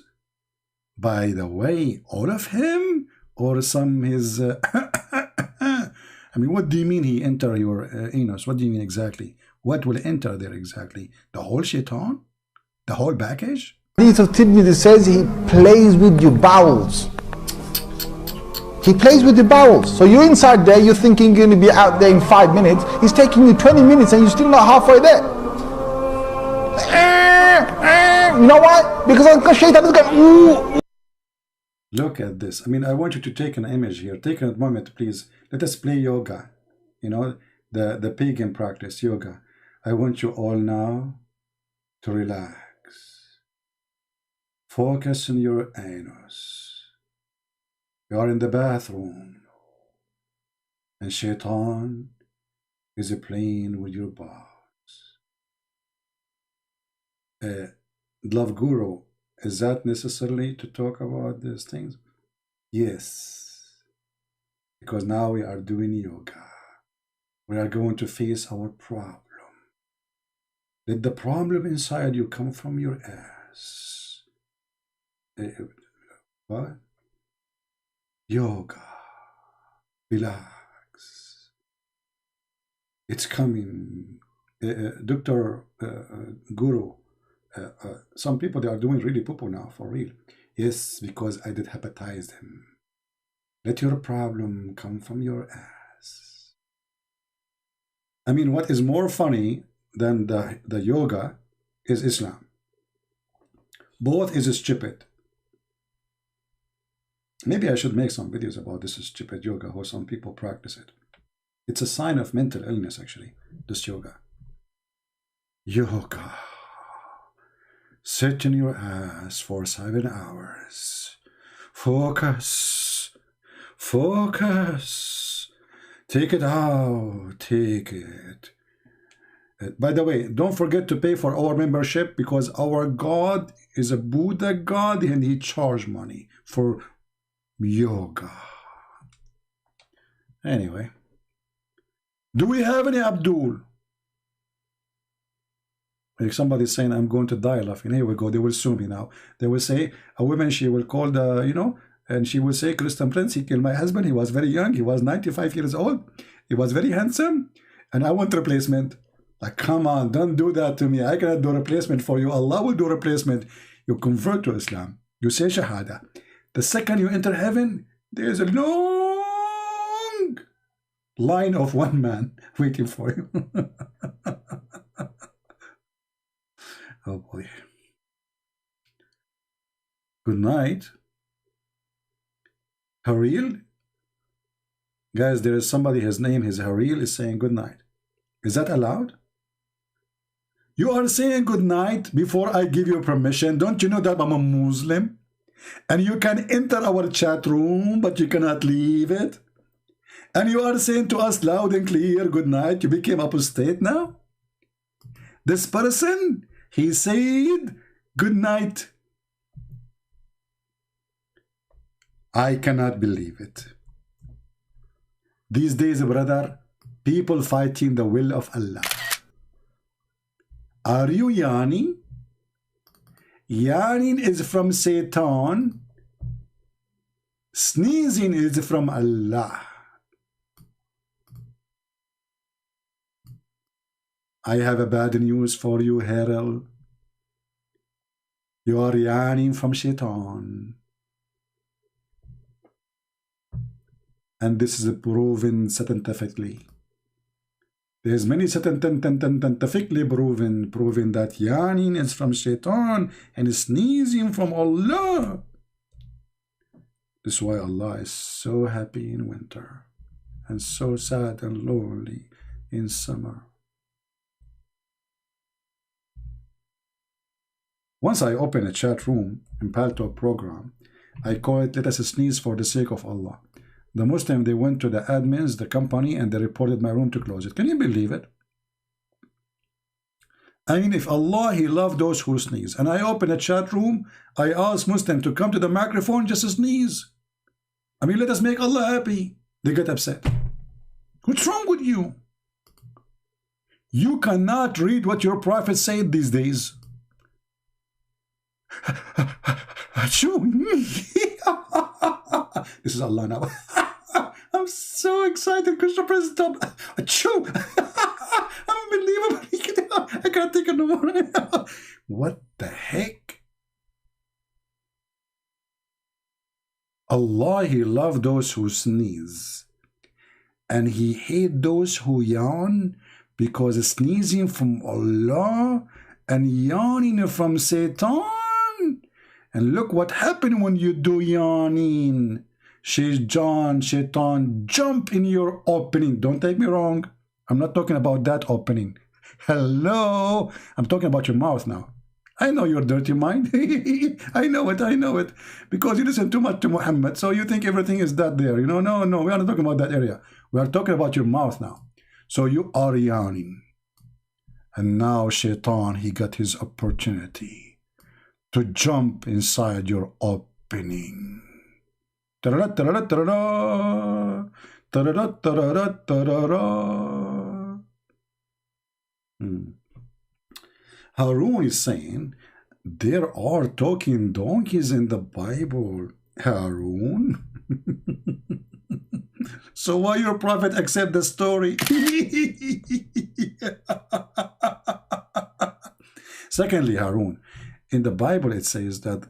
By the way, all of him or some his... I mean, what do you mean he entered your anus? What do you mean exactly? What will enter there exactly? The whole shaitan? The whole package? Hadith of Tirmidhi says he plays with your bowels. He plays with your bowels. So you're inside there, you're thinking you're going to be out there in 5 minutes. He's taking you 20 minutes and you're still not halfway there. You know why? Because shaitan is going, ooh. Look at this. I mean, I want you to take an image here. Take a moment, please. Let us play yoga. You know, the pagan practice, yoga. I want you all now to relax. Focus on your anus. You are in the bathroom. And shaitan is playing with your balls. Love Guru, is that necessarily to talk about these things? Yes. Because now we are doing yoga. We are going to face our problem. Let the problem inside you come from your ass. What? Yoga. Relax. It's coming. Dr. Guru, some people, they are doing really poo-poo now, for real. Yes, because I did hepatize them. Let your problem come from your ass. I mean, what is more funny than the yoga is Islam. Both is stupid. Maybe I should make some videos about this stupid yoga, how some people practice it. It's a sign of mental illness, actually, this yoga. Yoga. Sit in your ass for 7 hours. Focus. Focus. Take it out. Take it. By the way, don't forget to pay for our membership, because our God is a Buddha God and he charges money for yoga. Anyway, do we have any Abdul? Like somebody's saying, I'm going to die laughing. Here we go. They will sue me now. They will say, a woman, she will call the, you know, and she will say, Christian Prince, he killed my husband. He was very young. He was 95 years old. He was very handsome. And I want replacement. Like, come on, don't do that to me. I cannot do replacement for you. Allah will do replacement. You convert to Islam. You say Shahada. The second you enter heaven, there's a long line of one man waiting for you. Oh boy. Good night. Haril? Guys, there is somebody, his name, his Haril, is saying good night. Is that allowed? You are saying good night before I give you permission. Don't you know that I'm a Muslim? And you can enter our chat room, but you cannot leave it. And you are saying to us loud and clear, good night. You became apostate now? This person, he said, good night. I cannot believe it. These days, brother, people fighting the will of Allah. Are you yawning? Yawning is from Satan, Sneezing is from Allah. I have a bad news for you, Harold. You are yawning from shaitan. And this is proven scientifically. There's many scientifically proven that yawning is from shaitan and sneezing from Allah. This is why Allah is so happy in winter and so sad and lonely in summer. Once I open a chat room in Paltalk program, I call it "Let us sneeze for the sake of Allah." The Muslim, they went to the admins, the company, and they reported my room to close it. Can you believe it? I mean, if Allah, He loved those who sneeze, and I open a chat room, I ask Muslim to come to the microphone just to sneeze. I mean, let us make Allah happy. They get upset. What's wrong with you? You cannot read what your Prophet said these days. This is Allah now. I'm so excited. Christian Prince, stop. Unbelievable. I can't take it no more. What the heck? Allah, He loved those who sneeze, and He hate those who yawn, because sneezing from Allah and yawning from Satan. And look what happened when you do yawning. Shaitan jump in your opening. Don't take me wrong. I'm not talking about that opening. Hello. I'm talking about your mouth now. I know your dirty mind. I know it. Because you listen too much to Muhammad. So you think everything is that there. You know, no. We are not talking about that area. We are talking about your mouth now. So you are yawning. And now Shaitan, he got his opportunity to jump inside your opening. Harun is saying there are talking donkeys in the Bible. Harun. So why your prophet accept the story? Secondly, Harun, in the Bible it says that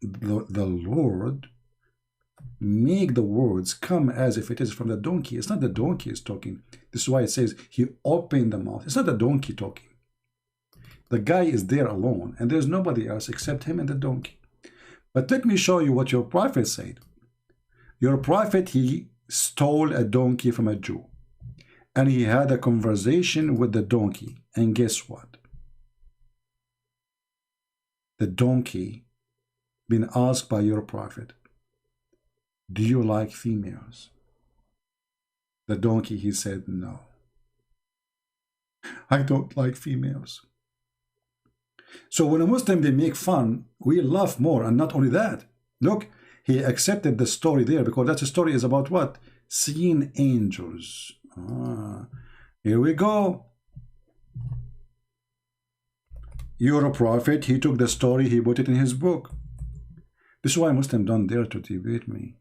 the Lord make the words come as if it is from the donkey. It's not the donkey is talking. This is why it says He opened the mouth. It's not the donkey talking. The guy is there alone, and there's nobody else except him and the donkey. But let me show you what your prophet said. Your prophet, he stole a donkey from a Jew, and he had a conversation with the donkey. And guess what? The donkey been asked by your prophet, do you like females? The donkey, he said, no. I don't like females. So when a Muslim, they make fun, we laugh more. And not only that, look, he accepted the story there, because that story is about what? Seeing angels. Here we go. Your prophet, he took the story, he put it in his book. This is why Muslims don't dare to debate me.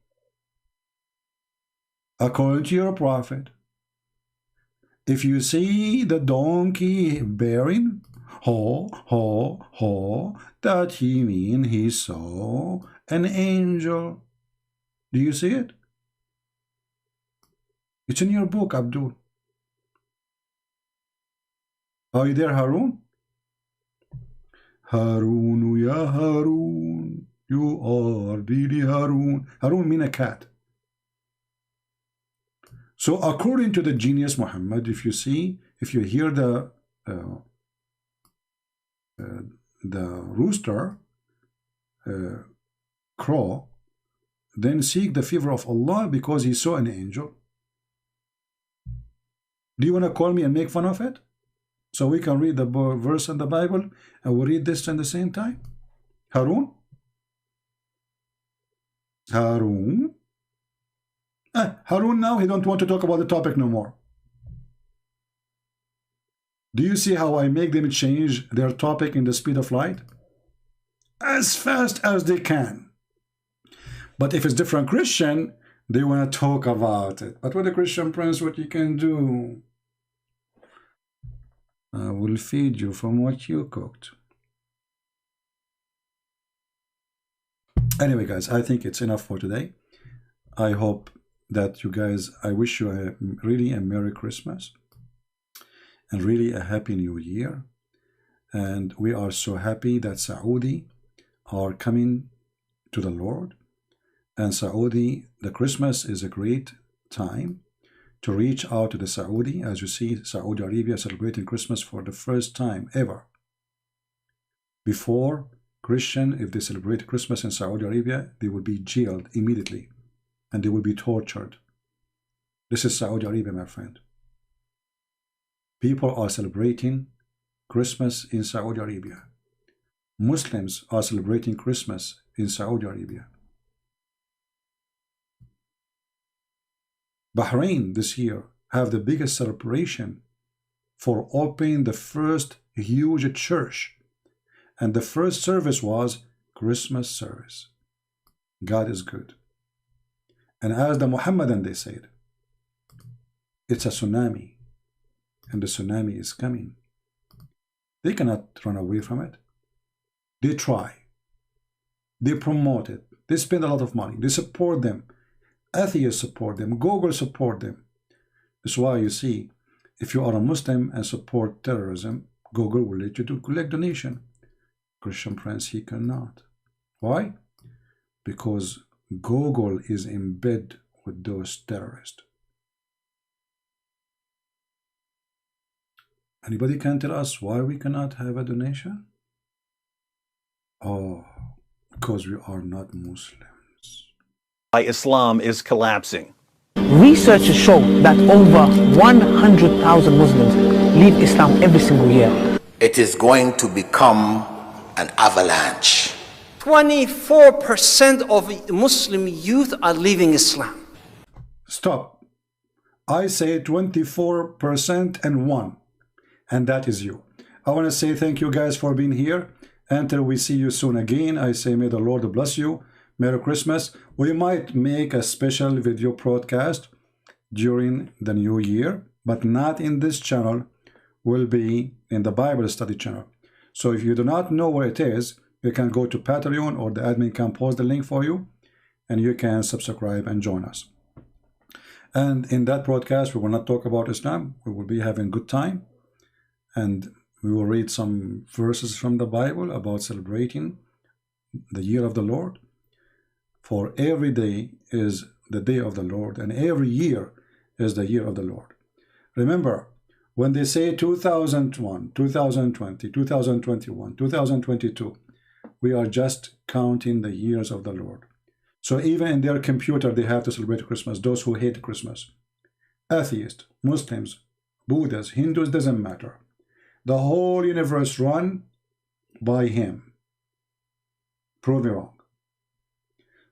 According to your prophet, if you see the donkey bearing, that he mean he saw an angel. Do you see it? It's in your book, Abdul. Are you there, Harun? Harun, ya Harun. You are really Harun. Harun mean a cat. So according to the genius Muhammad, if you hear the rooster crow, then seek the favor of Allah because he saw an angel. Do you want to call me and make fun of it? So we can read the verse in the Bible and we read this at the same time? Harun? Harun? Harun now, he don't want to talk about the topic no more. Do you see how I make them change their topic in the speed of light? As fast as they can. But if it's different Christian, they want to talk about it. But with the Christian Prince, what you can do? I will feed you from what you cooked. Anyway, guys, I think it's enough for today. I hope that you guys, I wish you really a Merry Christmas and really a Happy New Year. And we are so happy that Saudi are coming to the Lord. And Saudi, the Christmas is a great time to reach out to the Saudi. As you see, Saudi Arabia celebrating Christmas for the first time ever. Before, Christian, if they celebrate Christmas in Saudi Arabia, they will be jailed immediately and they will be tortured. This is Saudi Arabia, my friend. People are celebrating Christmas in Saudi Arabia. Muslims are celebrating Christmas in Saudi Arabia. Bahrain this year have the biggest celebration for opening the first huge church. And the first service was Christmas service. God is good. And as the Muhammadan, they said, it's a tsunami. And the tsunami is coming. They cannot run away from it. They try. They promote it. They spend a lot of money. They support them. Atheists support them. Google support them. That's why you see, if you are a Muslim and support terrorism, Google will let you to collect donation. Christian Prince, he cannot. Why? Because Google is in bed with those terrorists. Anybody can tell us why we cannot have a donation? Oh, because we are not Muslims. Why Islam is collapsing. Researchers show that over 100,000 Muslims leave Islam every single year. It is going to become an avalanche. 24% of Muslim youth are leaving Islam. Stop. I say 24% and 1. And that is you. I want to say thank you guys for being here. Until we see you soon again, I say may the Lord bless you. Merry Christmas. We might make a special video broadcast during the new year, but not in this channel. Will be in the Bible study channel. So if you do not know where it is, you can go to Patreon, or the admin can post the link for you, and you can subscribe and join us. And in that broadcast, we will not talk about Islam. We will be having good time, and we will read some verses from the Bible about celebrating the year of the Lord. For every day is the day of the Lord, and every year is the year of the Lord. Remember, when they say 2001, 2020, 2021, 2022, we are just counting the years of the Lord. So even in their computer, they have to celebrate Christmas, those who hate Christmas. Atheists, Muslims, Buddhists, Hindus, doesn't matter. The whole universe run by him. Prove me wrong.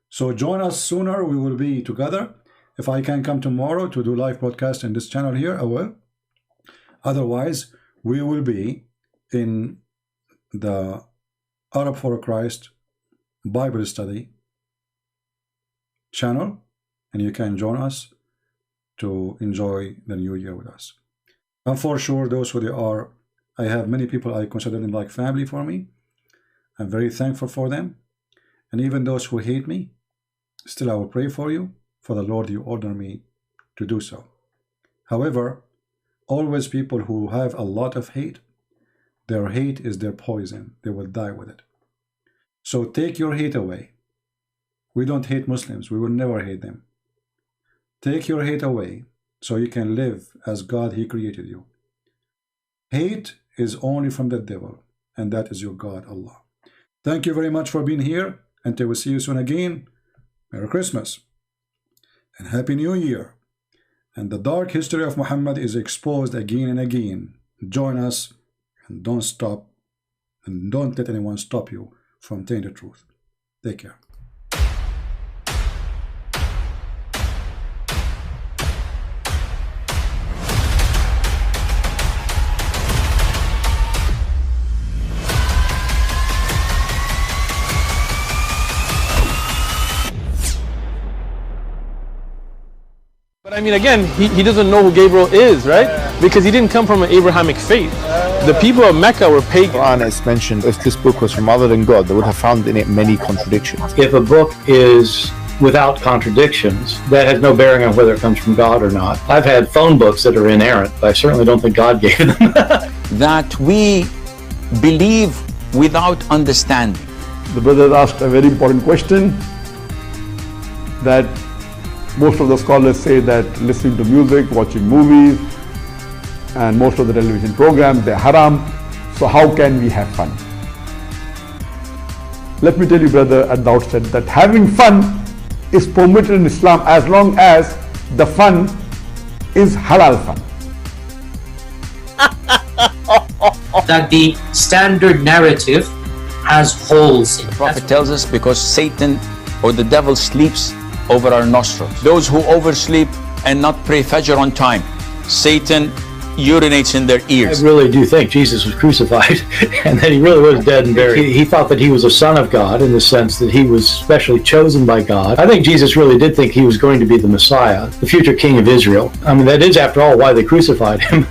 So join us sooner. We will be together. If I can come tomorrow to do live broadcast in this channel here, I will. Otherwise, we will be in the Arab for Christ Bible study channel, and you can join us to enjoy the new year with us. And for sure, those who they are, I have many people I consider them like family for me. I'm very thankful for them. And even those who hate me, still I will pray for you, for the Lord you order me to do so. However, always people who have a lot of hate, their hate is their poison. They will die with it. So take your hate away. We don't hate Muslims. We will never hate them. Take your hate away so you can live as God, He created you. Hate is only from the devil, and that is your God, Allah. Thank you very much for being here. Until we see you soon again, Merry Christmas and Happy New Year. And the dark history of Muhammad is exposed again and again. Join us and don't stop, and don't let anyone stop you from telling the truth. Take care. But I mean, again, he doesn't know who Gabriel is, right? Because he didn't come from an Abrahamic faith. The people of Mecca were pagan. Quran is mentioned, if this book was from other than God, they would have found in it many contradictions. If a book is without contradictions, that has no bearing on whether it comes from God or not. I've had phone books that are inerrant, but I certainly don't think God gave them. That we believe without understanding. The brother asked a very important question, that most of the scholars say that listening to music, watching movies, and most of the television programs, they're haram. So how can we have fun? Let me tell you, brother, at the outset that having fun is permitted in Islam as long as the fun is halal fun. That the standard narrative has holes in it. The Prophet tells us because Satan or the devil sleeps over our nostrils. Those who oversleep and not pray Fajr on time, Satan urinates in their ears. I really do think Jesus was crucified and that he really was dead and buried. He thought that he was a son of God in the sense that he was specially chosen by God. I think Jesus really did think he was going to be the Messiah, the future king of Israel. I mean, that is, after all, why they crucified him.